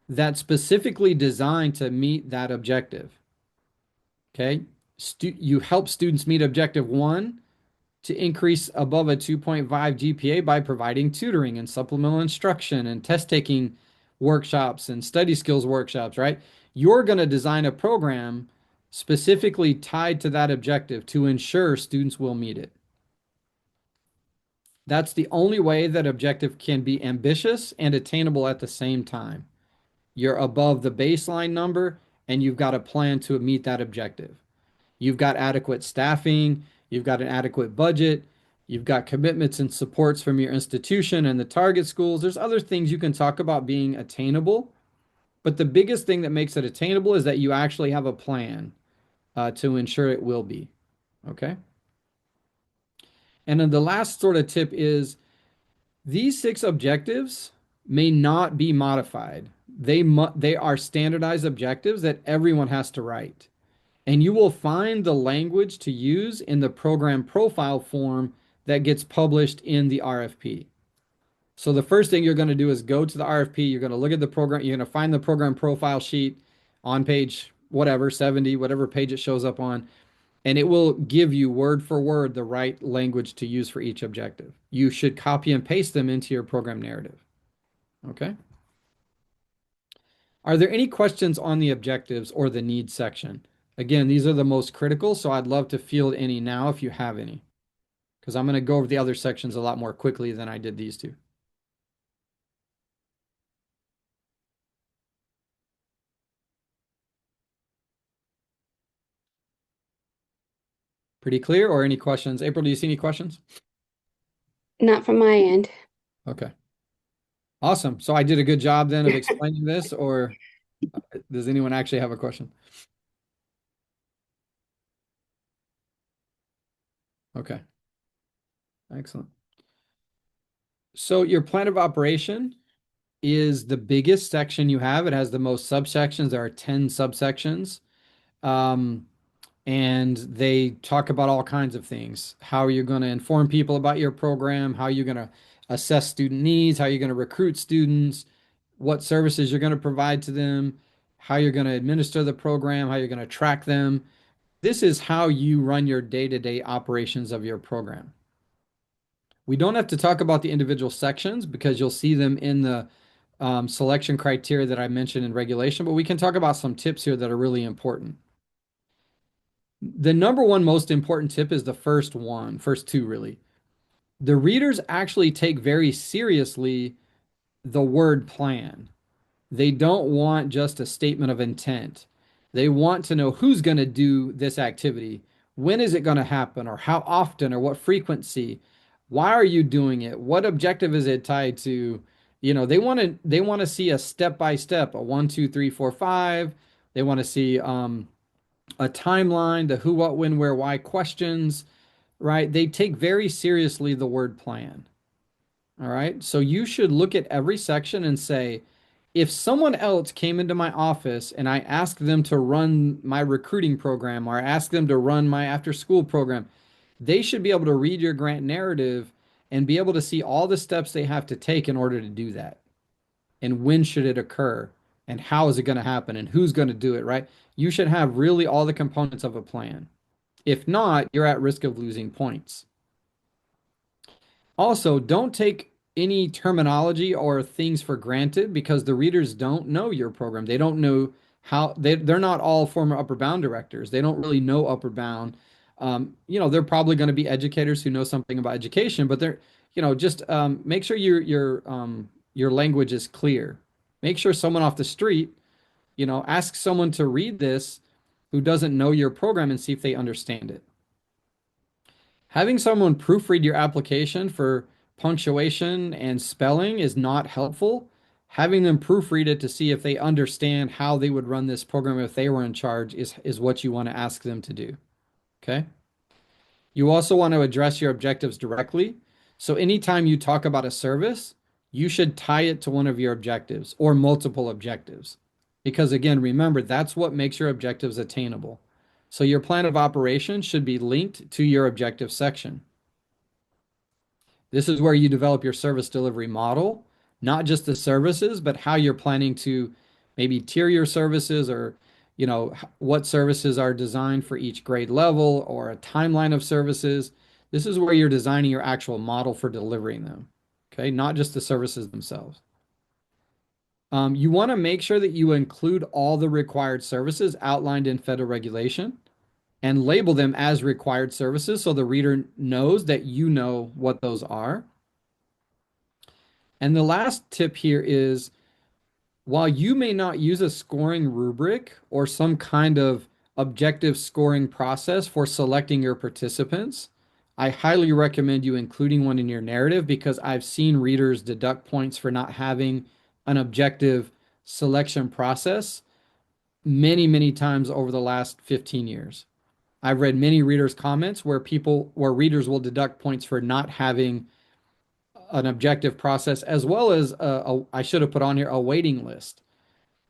Speaker 1: that's specifically designed to meet that objective. Okay? You help students meet objective 1 to increase above a 2.5 GPA by providing tutoring and supplemental instruction and test taking workshops and study skills workshops, right? You're going to design a program specifically tied to that objective to ensure students will meet it. That's the only way that objective can be ambitious and attainable at the same time. You're above the baseline number and you've got a plan to meet that objective. You've got adequate staffing, you've got an adequate budget, you've got commitments and supports from your institution and the target schools. There's other things you can talk about being attainable, but the biggest thing that makes it attainable is that you actually have a plan to ensure it will be. Okay? And then the last sort of tip is these 6 objectives may not be modified. They are standardized objectives that everyone has to write. And you will find the language to use in the program profile form that gets published in the RFP. So the first thing you're going to do is go to the RFP. You're going to look at the program. You're going to find the program profile sheet on page whatever, 70, whatever page it shows up on. And it will give you word for word the right language to use for each objective. You should copy and paste them into your program narrative. Okay? Are there any questions on the objectives or the needs section? Again, these are the most critical, so I'd love to field any now if you have any, because I'm going to go over the other sections a lot more quickly than I did these two. Pretty clear, or any questions? April, do you see any questions?
Speaker 3: Not from my end.
Speaker 1: Okay. Awesome. So I did a good job then of explaining this, or does anyone actually have a question? Okay. Excellent. So your plan of operation is the biggest section you have. It has the most subsections. There are 10 subsections. And they talk about all kinds of things. How are you going to inform people about your program? How are you going to assess student needs? How are you going to recruit students? What services you're going to provide to them? How you're going to administer the program? How you're going to track them? This is how you run your day-to-day operations of your program. We don't have to talk about the individual sections because you'll see them in the selection criteria that I mentioned in regulation, but we can talk about some tips here that are really important. The number one most important tip is the first two really. The readers actually take very seriously the word plan. They don't want just a statement of intent. They want to know who's going to do this activity. When is it going to happen, or how often, or what frequency? Why are you doing it? What objective is it tied to? They want to see a step-by-step, a 1, 2, 3, 4, 5. They want to see a timeline, the who, what, when, where, why questions, right? They take very seriously the word plan. All right. So you should look at every section and say, if someone else came into my office and I asked them to run my recruiting program or I asked them to run my after school program, they should be able to read your grant narrative and be able to see all the steps they have to take in order to do that. And when should it occur? And how is it going to happen? And who's going to do it, right? You should have really all the components of a plan. If not, you're at risk of losing points. Also, don't take any terminology or things for granted because the readers don't know your program. They don't know how they're not all former Upward Bound directors. They don't really know Upward Bound. They're probably going to be educators who know something about education, but they're, just make sure your language is clear. Make sure someone off the street, ask someone to read this who doesn't know your program and see if they understand it. Having someone proofread your application for punctuation and spelling is not helpful. Having them proofread it to see if they understand how they would run this program if they were in charge is what you want to ask them to do. Okay? You also want to address your objectives directly. So anytime you talk about a service, you should tie it to one of your objectives or multiple objectives. Because again, remember, that's what makes your objectives attainable. So your plan of operation should be linked to your objective section. This is where you develop your service delivery model, not just the services, but how you're planning to maybe tier your services or, what services are designed for each grade level or a timeline of services. This is where you're designing your actual model for delivering them, okay? Not just the services themselves. You want to make sure that you include all the required services outlined in federal regulation and label them as required services so the reader knows that you know what those are. And the last tip here is, while you may not use a scoring rubric or some kind of objective scoring process for selecting your participants, I highly recommend you including one in your narrative because I've seen readers deduct points for not having an objective selection process many, many times over the last 15 years. I've read many readers' comments where readers will deduct points for not having an objective process, as well as I should have put on here a waiting list,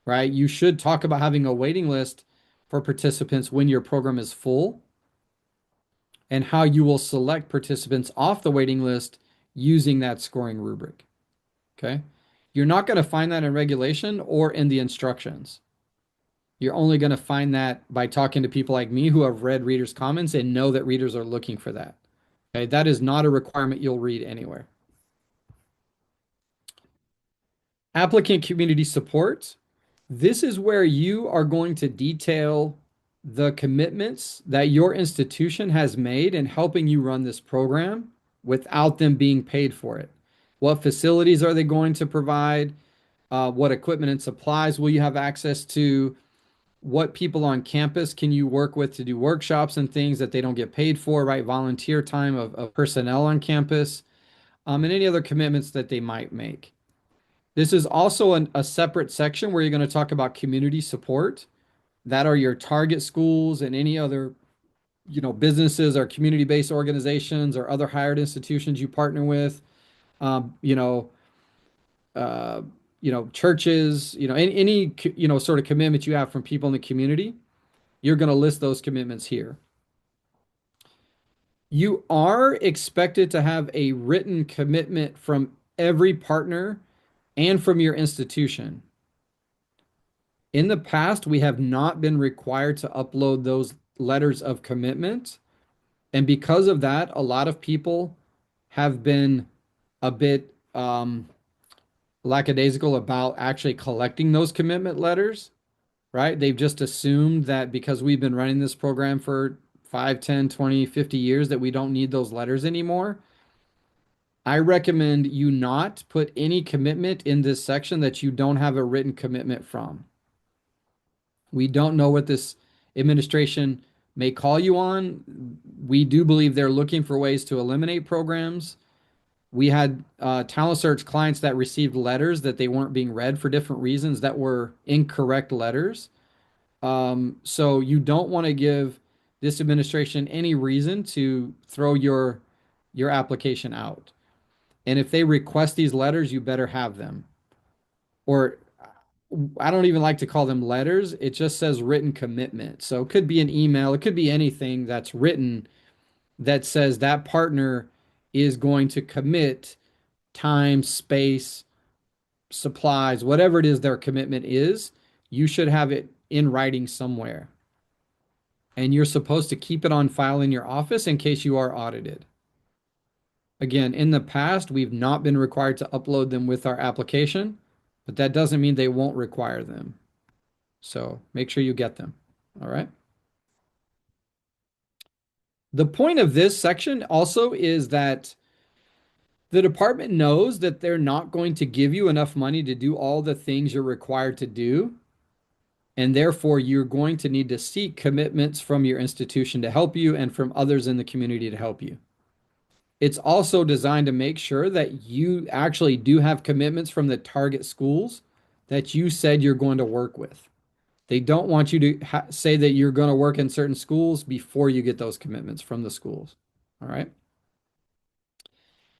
Speaker 1: right? You should talk about having a waiting list for participants when your program is full and how you will select participants off the waiting list using that scoring rubric, okay? You're not going to find that in regulation or in the instructions. You're only going to find that by talking to people like me who have read readers' comments and know that readers are looking for that. Okay, that is not a requirement you'll read anywhere. Applicant community support. This is where you are going to detail the commitments that your institution has made in helping you run this program without them being paid for it. What facilities are they going to provide? What equipment and supplies will you have access to? What people on campus can you work with to do workshops and things that they don't get paid for, right? Volunteer time of personnel on campus, and any other commitments that they might make. This is also a separate section where you're going to talk about community support. That are your target schools and any other, businesses or community-based organizations or other higher ed institutions you partner with. Churches, any sort of commitment you have from people in the community, you're going to list those commitments here. You are expected to have a written commitment from every partner and from your institution. In the past, we have not been required to upload those letters of commitment. And because of that, a lot of people have been a bit lackadaisical about actually collecting those commitment letters, right? They've just assumed that because we've been running this program for 5, 10, 20, 50 years that we don't need those letters anymore. I recommend you not put any commitment in this section that you don't have a written commitment from. We don't know what this administration may call you on. We do believe they're looking for ways to eliminate programs. We had Talent Search clients that received letters that they weren't being read for different reasons that were incorrect letters. So you don't want to give this administration any reason to throw your application out. And if they request these letters, you better have them. Or I don't even like to call them letters. It just says written commitment. So it could be an email, it could be anything that's written that says that partner is going to commit time, space, supplies, whatever it is their commitment is. You should have it in writing somewhere. And you're supposed to keep it on file in your office in case you are audited. Again, in the past, we've not been required to upload them with our application, but that doesn't mean they won't require them. So make sure you get them. All right. The point of this section also is that the department knows that they're not going to give you enough money to do all the things you're required to do. And therefore, you're going to need to seek commitments from your institution to help you and from others in the community to help you. It's also designed to make sure that you actually do have commitments from the target schools that you said you're going to work with. They don't want you to say that you're going to work in certain schools before you get those commitments from the schools. All right.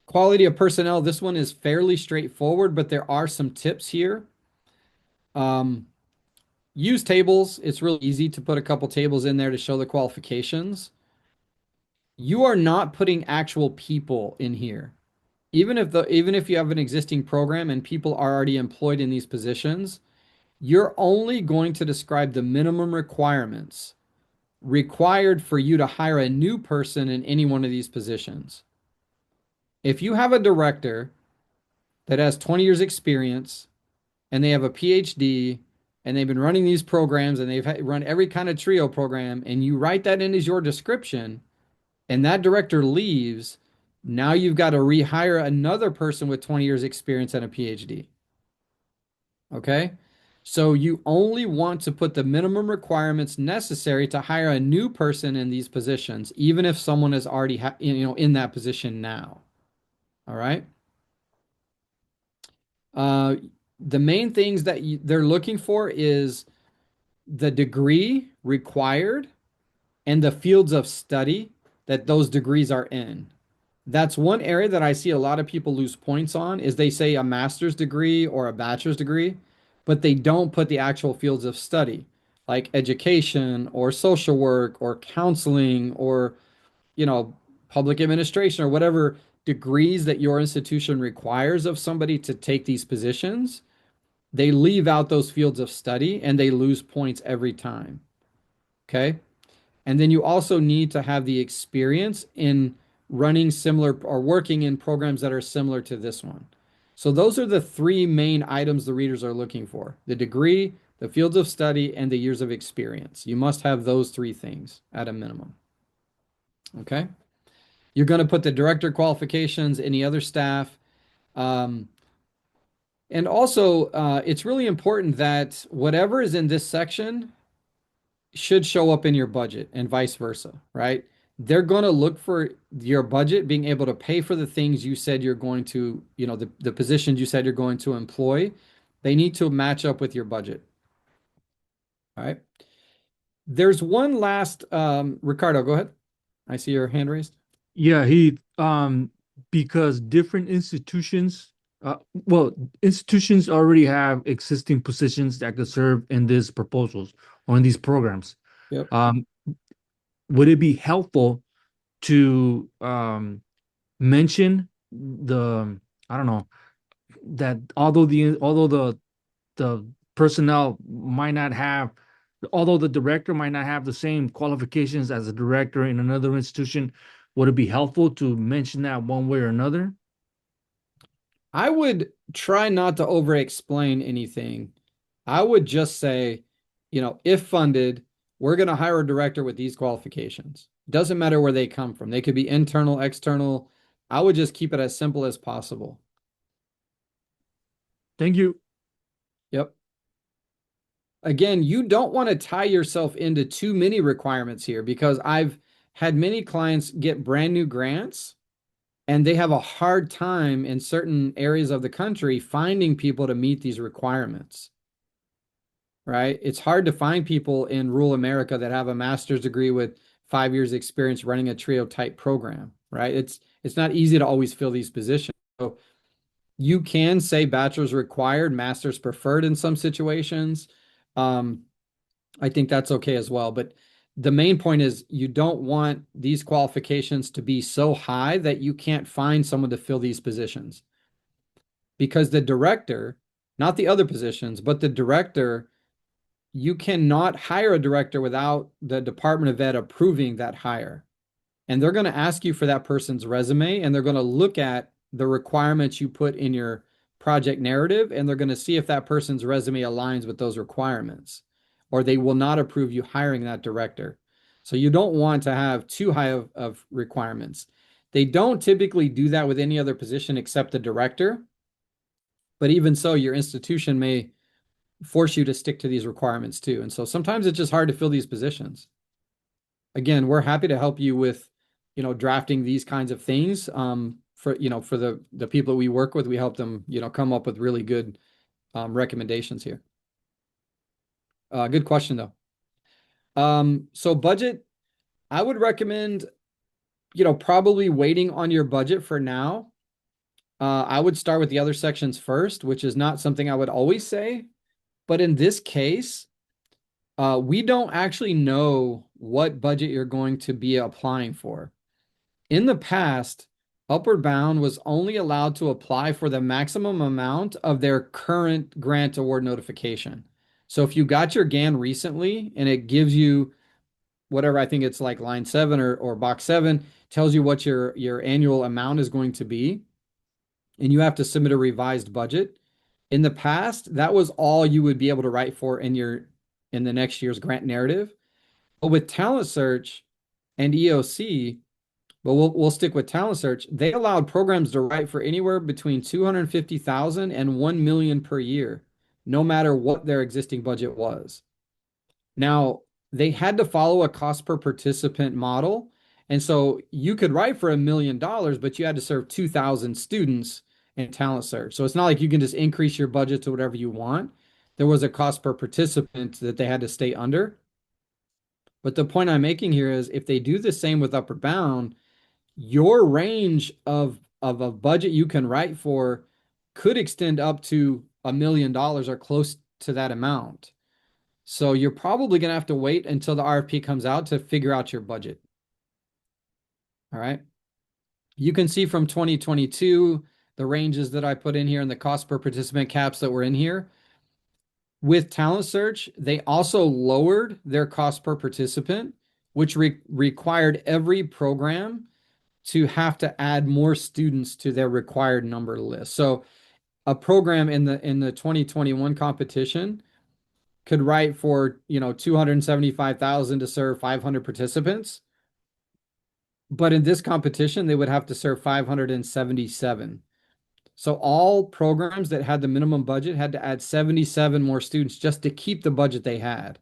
Speaker 1: Quality of personnel. This one is fairly straightforward, but there are some tips here. Use tables. It's really easy to put a couple tables in there to show the qualifications. You are not putting actual people in here. Even if you have an existing program and people are already employed in these positions, you're only going to describe the minimum requirements required for you to hire a new person in any one of these positions. If you have a director that has 20 years experience and they have a PhD and they've been running these programs and they've run every kind of TRIO program, and you write that in as your description, and that director leaves, now you've got to rehire another person with 20 years experience and a PhD. Okay? So you only want to put the minimum requirements necessary to hire a new person in these positions, even if someone is already in that position now. All right? The main things that they're looking for is the degree required and the fields of study that those degrees are in. That's one area that I see a lot of people lose points on, is they say a master's degree or a bachelor's degree, but they don't put the actual fields of study, like education or social work or counseling or, public administration or whatever degrees that your institution requires of somebody to take these positions. They leave out those fields of study and they lose points every time. Okay. And then you also need to have the experience in running similar or working in programs that are similar to this one. So those are the three main items the readers are looking for: the degree, the fields of study, and the years of experience. You must have those three things at a minimum. Okay. You're going to put the director qualifications, any other staff. And also, it's really important that whatever is in this section should show up in your budget and vice versa, right? They're going to look for your budget being able to pay for the things you said you're going to, the positions you said you're going to employ. They need to match up with your budget. All right. There's one last, Ricardo, go ahead. I see your hand raised.
Speaker 5: Yeah, because different institutions, institutions already have existing positions that could serve in these proposals or in these programs.
Speaker 1: Yep.
Speaker 5: Would it be helpful to mention that although the personnel might not have, although the director might not have the same qualifications as a director in another institution, would it be helpful to mention that one way or another?
Speaker 1: I would try not to over-explain anything. I would just say, if funded, we're going to hire a director with these qualifications. Doesn't matter where they come from. They could be internal, external. I would just keep it as simple as possible.
Speaker 5: Thank you.
Speaker 1: Yep. Again, you don't want to tie yourself into too many requirements here, because I've had many clients get brand new grants and they have a hard time in certain areas of the country finding people to meet these requirements. Right? It's hard to find people in rural America that have a master's degree with 5 years experience running a TRIO type program, right? It's not easy to always fill these positions. So You can say bachelor's required, master's preferred in some situations. I think that's okay as well. But the main point is you don't want these qualifications to be so high that you can't find someone to fill these positions. Because the director, not the other positions, but the director, you cannot hire a director without the Department of Ed approving that hire. And they're going to ask you for that person's resume, and they're going to look at the requirements you put in your project narrative, and they're going to see if that person's resume aligns with those requirements, or they will not approve you hiring that director. So you don't want to have too high of requirements. They don't typically do that with any other position except the director. But even so, your institution may force you to stick to these requirements too. And so sometimes it's just hard to fill these positions. Again, we're happy to help you with, drafting these kinds of things. For the people that we work with, we help them, come up with really good recommendations here. Good question though. So budget, I would recommend, probably waiting on your budget for now. I would start with the other sections first, which is not something I would always say. But in this case, we don't actually know what budget you're going to be applying for. In the past, Upward Bound was only allowed to apply for the maximum amount of their current grant award notification. So if you got your GAN recently and it gives you whatever, I think it's like line 7 or box 7, tells you what your annual amount is going to be, and you have to submit a revised budget. In the past, that was all you would be able to write for in the next year's grant narrative. But with Talent Search and EOC, but we'll stick with Talent Search, they allowed programs to write for anywhere between $250,000 and $1 million per year, no matter what their existing budget was. Now, they had to follow a cost per participant model. And so you could write for $1 million, but you had to serve 2,000 students in Talent Search. So it's not like you can just increase your budget to whatever you want. There was a cost per participant that they had to stay under. But the point I'm making here is if they do the same with Upward Bound, your range of a budget you can write for could extend up to $1 million or close to that amount. So you're probably going to have to wait until the RFP comes out to figure out your budget. All right. You can see from 2022, the ranges that I put in here and the cost per participant caps that were in here. With Talent Search, they also lowered their cost per participant, which required every program to have to add more students to their required number list. So a program in the 2021 competition could write for, $275,000 to serve 500 participants. But in this competition, they would have to serve 577. So all programs that had the minimum budget had to add 77 more students just to keep the budget they had.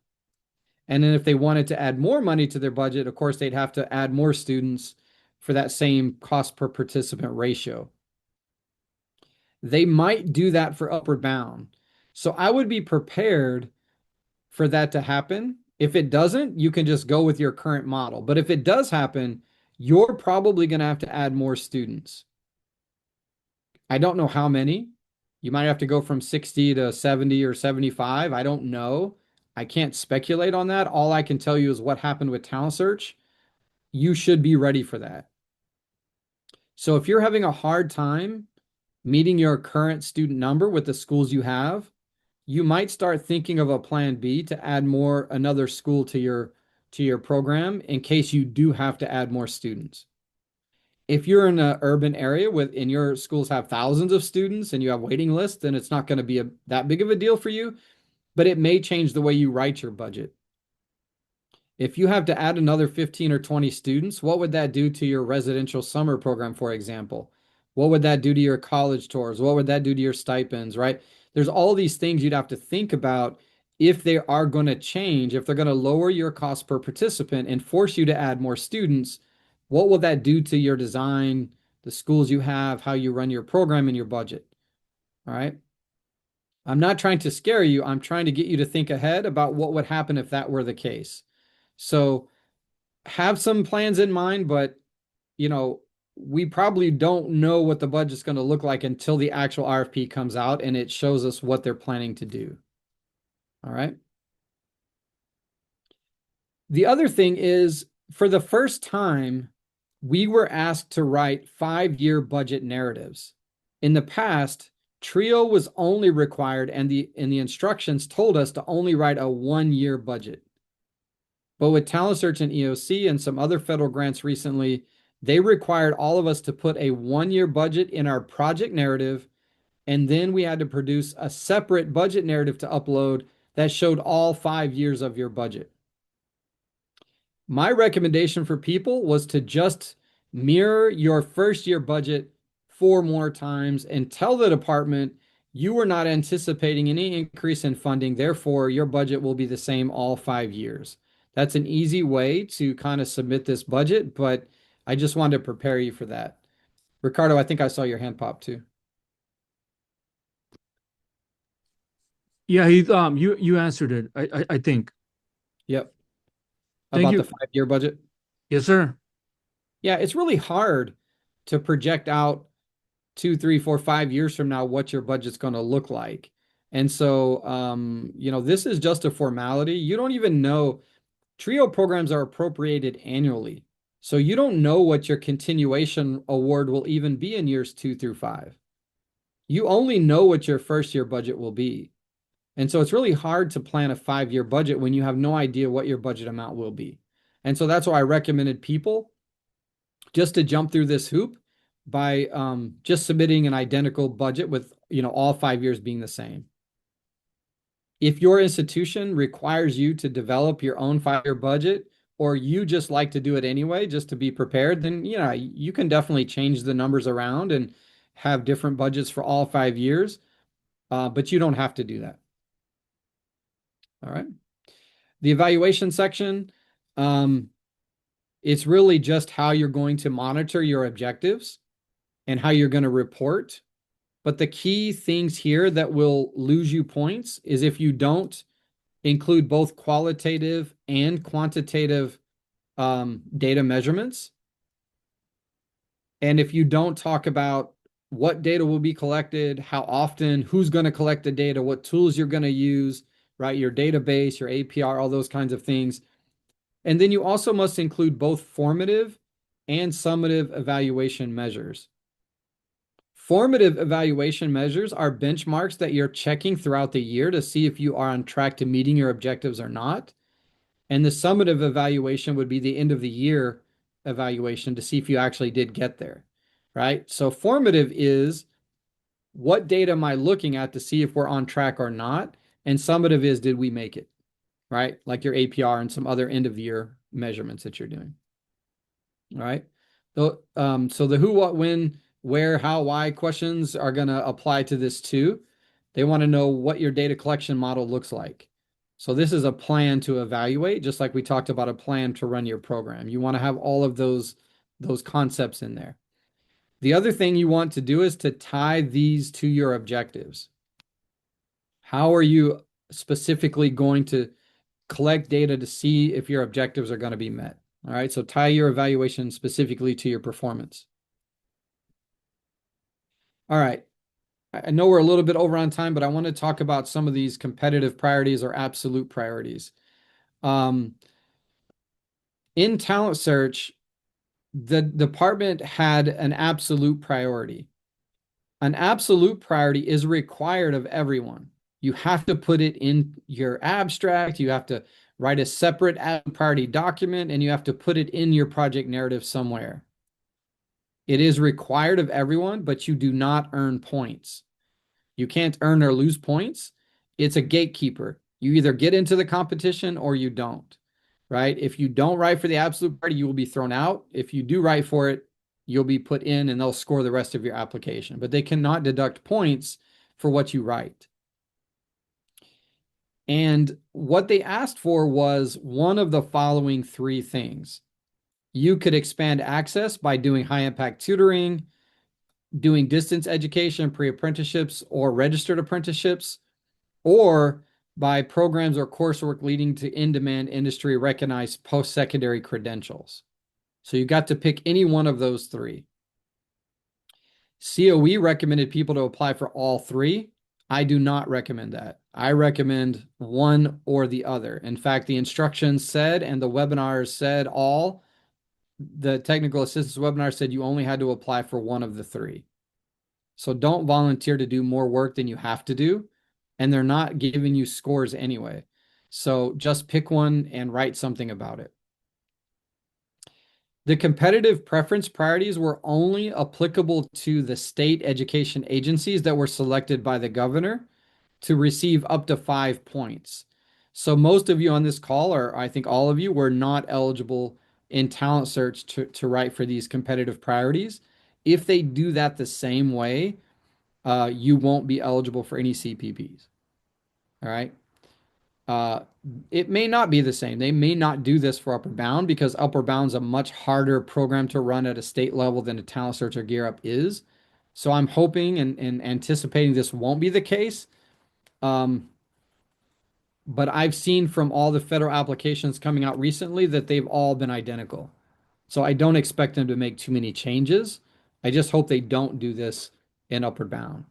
Speaker 1: And then if they wanted to add more money to their budget, of course, they'd have to add more students for that same cost per participant ratio. They might do that for Upward Bound. So I would be prepared for that to happen. If it doesn't, you can just go with your current model. But if it does happen, you're probably going to have to add more students. I don't know how many. You might have to go from 60 to 70 or 75. I don't know. I can't speculate on that. All I can tell you is what happened with Talent Search. You should be ready for that. So if you're having a hard time meeting your current student number with the schools you have, you might start thinking of a plan B to add another school to your program in case you do have to add more students. If you're in an urban area and your schools have thousands of students and you have waiting lists, then it's not going to be that big of a deal for you, but it may change the way you write your budget. If you have to add another 15 or 20 students, what would that do to your residential summer program, for example? What would that do to your college tours? What would that do to your stipends, right? There's all these things you'd have to think about if they are going to change, if they're going to lower your cost per participant and force you to add more students. What will that do to your design, the schools you have, how you run your program and your budget? All right. I'm not trying to scare you. I'm trying to get you to think ahead about what would happen if that were the case. So have some plans in mind, but we probably don't know what the budget's going to look like until the actual RFP comes out and it shows us what they're planning to do. All right. The other thing is, for the first time, we were asked to write 5-year budget narratives. In the past, TRIO was only required, and the instructions told us to only write a 1-year budget. But with Talent Search and EOC and some other federal grants recently, they required all of us to put a 1-year budget in our project narrative, and then we had to produce a separate budget narrative to upload that showed all 5 years of your budget. My recommendation for people was to just mirror your first year budget 4 more times and tell the department you were not anticipating any increase in funding, therefore your budget will be the same all 5 years. That's an easy way to kind of submit this budget, but I just wanted to prepare you for that. Ricardo, I think I saw your hand pop too.
Speaker 5: Yeah, you answered it. I think.
Speaker 1: Yep.
Speaker 5: Thank
Speaker 1: About
Speaker 5: you.
Speaker 1: the 5-year budget.
Speaker 5: Yes, sir.
Speaker 1: Yeah, it's really hard to project out 2, 3, 4, 5 years from now what your budget's going to look like. And so, this is just a formality. You don't even know. TRIO programs are appropriated annually. So you don't know what your continuation award will even be in years 2 through 5. You only know what your first year budget will be. And so it's really hard to plan a 5-year budget when you have no idea what your budget amount will be. And so that's why I recommended people just to jump through this hoop by just submitting an identical budget with, all 5 years being the same. If your institution requires you to develop your own 5-year budget, or you just like to do it anyway, just to be prepared, then, you can definitely change the numbers around and have different budgets for all 5 years, but you don't have to do that. All right. The evaluation section, it's really just how you're going to monitor your objectives and how you're going to report. But the key things here that will lose you points is if you don't include both qualitative and quantitative data measurements. And if you don't talk about what data will be collected, how often, who's going to collect the data, what tools you're going to use, right? Your database, your APR, all those kinds of things. And then you also must include both formative and summative evaluation measures. Formative evaluation measures are benchmarks that you're checking throughout the year to see if you are on track to meeting your objectives or not. And the summative evaluation would be the end of the year evaluation to see if you actually did get there, right? So formative is, what data am I looking at to see if we're on track or not? And summative is, did we make it, right? Like your APR and some other end of the year measurements that you're doing. All right. So the who, what, when, where, how, why questions are going to apply to this too. They want to know what your data collection model looks like. So this is a plan to evaluate, just like we talked about a plan to run your program. You want to have all of those concepts in there. The other thing you want to do is to tie these to your objectives. How are you specifically going to collect data to see if your objectives are going to be met? All right, so tie your evaluation specifically to your performance. All right, I know we're a little bit over on time, but I want to talk about some of these competitive priorities or absolute priorities. In Talent Search, the department had an absolute priority. An absolute priority is required of everyone. You have to put it in your abstract. You have to write a separate priority document, and you have to put it in your project narrative somewhere. It is required of everyone, but you do not earn points. You can't earn or lose points. It's a gatekeeper. You either get into the competition or you don't, right? If you don't write for the absolute priority, you will be thrown out. If you do write for it, you'll be put in and they'll score the rest of your application, but they cannot deduct points for what you write. And what they asked for was one of the following 3 things. You could expand access by doing high impact tutoring, doing distance education, pre-apprenticeships, or registered apprenticeships, or by programs or coursework leading to in-demand industry recognized post-secondary credentials. So you got to pick any one of those 3. COE recommended people to apply for all three. I do not recommend that. I recommend one or the other. In fact, the instructions said, and the webinars said the technical assistance webinar said you only had to apply for one of the three. So don't volunteer to do more work than you have to do. And they're not giving you scores anyway. So just pick one and write something about it. The competitive preference priorities were only applicable to the state education agencies that were selected by the governor to receive up to 5 points. So most of you on this call, or I think all of you, were not eligible in Talent Search to write for these competitive priorities. If they do that the same way, you won't be eligible for any CPPs. All right. It may not be the same. They may not do this for Upward Bound because Upward Bound's a much harder program to run at a state level than a Talent Search or Gear Up is. So I'm hoping and anticipating this won't be the case. But I've seen from all the federal applications coming out recently that they've all been identical. So I don't expect them to make too many changes. I just hope they don't do this in Upward Bound.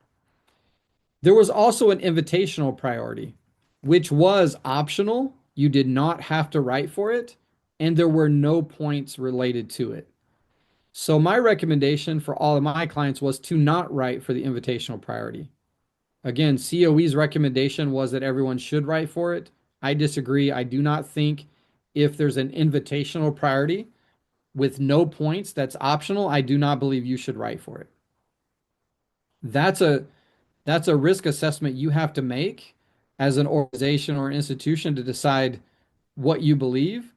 Speaker 1: There was also an invitational priority, which was optional. You did not have to write for it, and there were no points related to it. So my recommendation for all of my clients was to not write for the invitational priority. Again, COE's recommendation was that everyone should write for it. I disagree. I do not think if there's an invitational priority with no points that's optional, I do not believe you should write for it. That's a risk assessment you have to make as an organization or institution to decide what you believe.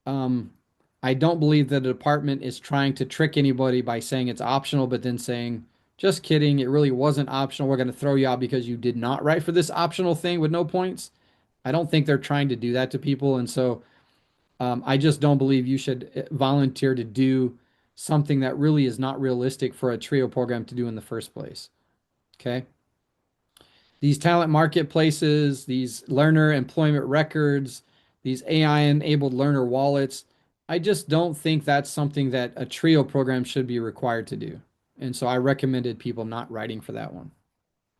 Speaker 1: I don't believe that the department is trying to trick anybody by saying it's optional, but then saying, just kidding, it really wasn't optional. We're going to throw you out because you did not write for this optional thing with no points. I don't think they're trying to do that to people. And so I just don't believe you should volunteer to do something that really is not realistic for a TRIO program to do in the first place. Okay. These talent marketplaces, these learner employment records, these AI-enabled learner wallets, I just don't think that's something that a TRIO program should be required to do. And so I recommended people not writing for that one.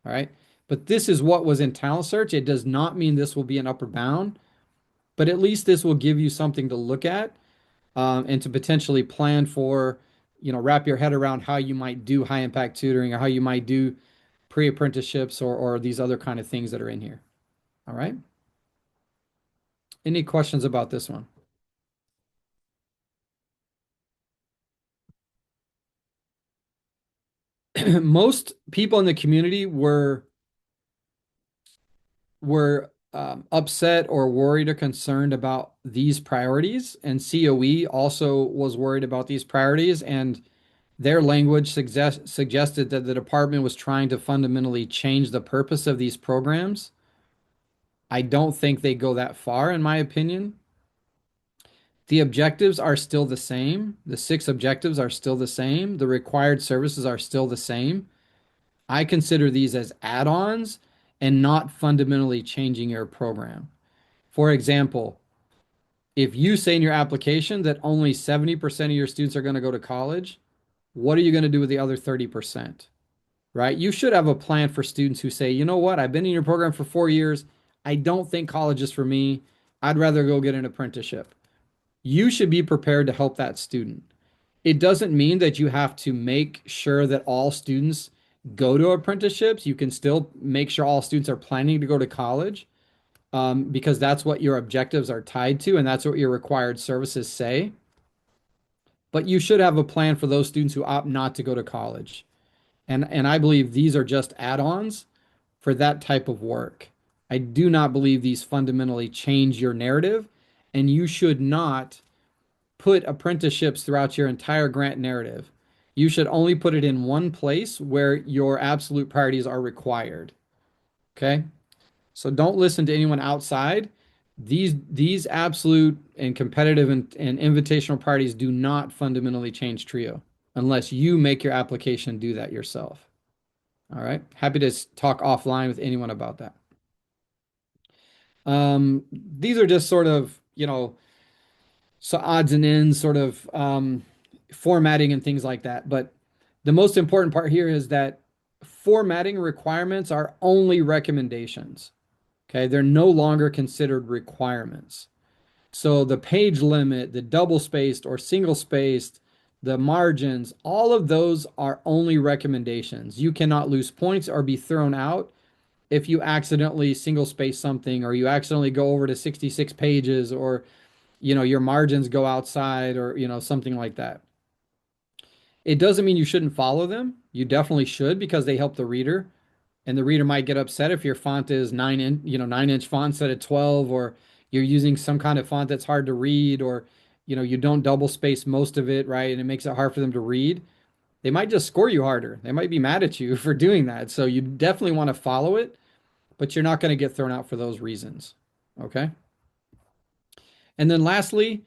Speaker 1: All right. But this is what was in Talent Search. It does not mean this will be an Upward Bound, but at least this will give you something to look at and to potentially plan for, wrap your head around how you might do high impact tutoring or how you might do pre-apprenticeships or these other kind of things that are in here. All right. Any questions about this one? Most people in the community were upset or worried or concerned about these priorities, and COE also was worried about these priorities, and their language suggested that the department was trying to fundamentally change the purpose of these programs. I don't think they go that far, in my opinion. The objectives are still the same. The 6 objectives are still the same. The required services are still the same. I consider these as add-ons and not fundamentally changing your program. For example, if you say in your application that only 70% of your students are going to go to college, what are you going to do with the other 30%? Right? You should have a plan for students who say, you know what, I've been in your program for 4 years. I don't think college is for me. I'd rather go get an apprenticeship. You should be prepared to help that student. It doesn't mean that you have to make sure that all students go to apprenticeships. You can still make sure all students are planning to go to college because that's what your objectives are tied to and that's what your required services say. But you should have a plan for those students who opt not to go to college. And I believe these are just add-ons for that type of work. I do not believe these fundamentally change your narrative, and you should not put apprenticeships throughout your entire grant narrative. You should only put it in one place where your absolute priorities are required. Okay? So don't listen to anyone outside. These absolute and competitive and invitational priorities do not fundamentally change TRIO unless you make your application do that yourself. All right? Happy to talk offline with anyone about that. These are just sort of, so odds and ends, sort of formatting and things like that. But the most important part here is that formatting requirements are only recommendations. Okay, they're no longer considered requirements. So the page limit, the double spaced or single spaced, the margins, all of those are only recommendations. You cannot lose points or be thrown out if you accidentally single space something, or you accidentally go over to 66 pages, or your margins go outside, or something like that. It doesn't mean you shouldn't follow them. You definitely should, because they help the reader. And the reader might get upset if your font is 9-inch font instead of 12, or you're using some kind of font that's hard to read, or you don't double space most of it, right? And it makes it hard for them to read. They might just score you harder. They might be mad at you for doing that. So you definitely want to follow it, but you're not going to get thrown out for those reasons. Okay. And then lastly,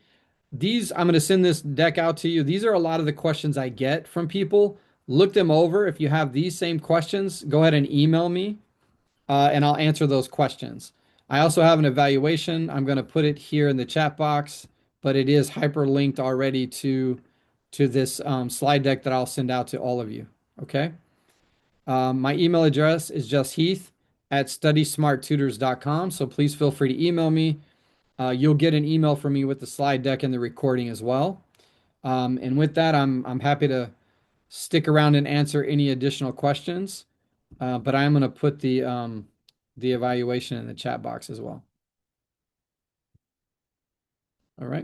Speaker 1: I'm going to send this deck out to you. These are a lot of the questions I get from people. Look them over. If you have these same questions, go ahead and email me, and I'll answer those questions. I also have an evaluation. I'm going to put it here in the chat box, but it is hyperlinked already to this slide deck that I'll send out to all of you. Okay. My email address is just heath@studysmarttutors.com. So please feel free to email me. You'll get an email from me with the slide deck and the recording as well. And with that, I'm happy to stick around and answer any additional questions. But I'm going to put the evaluation in the chat box as well. All right.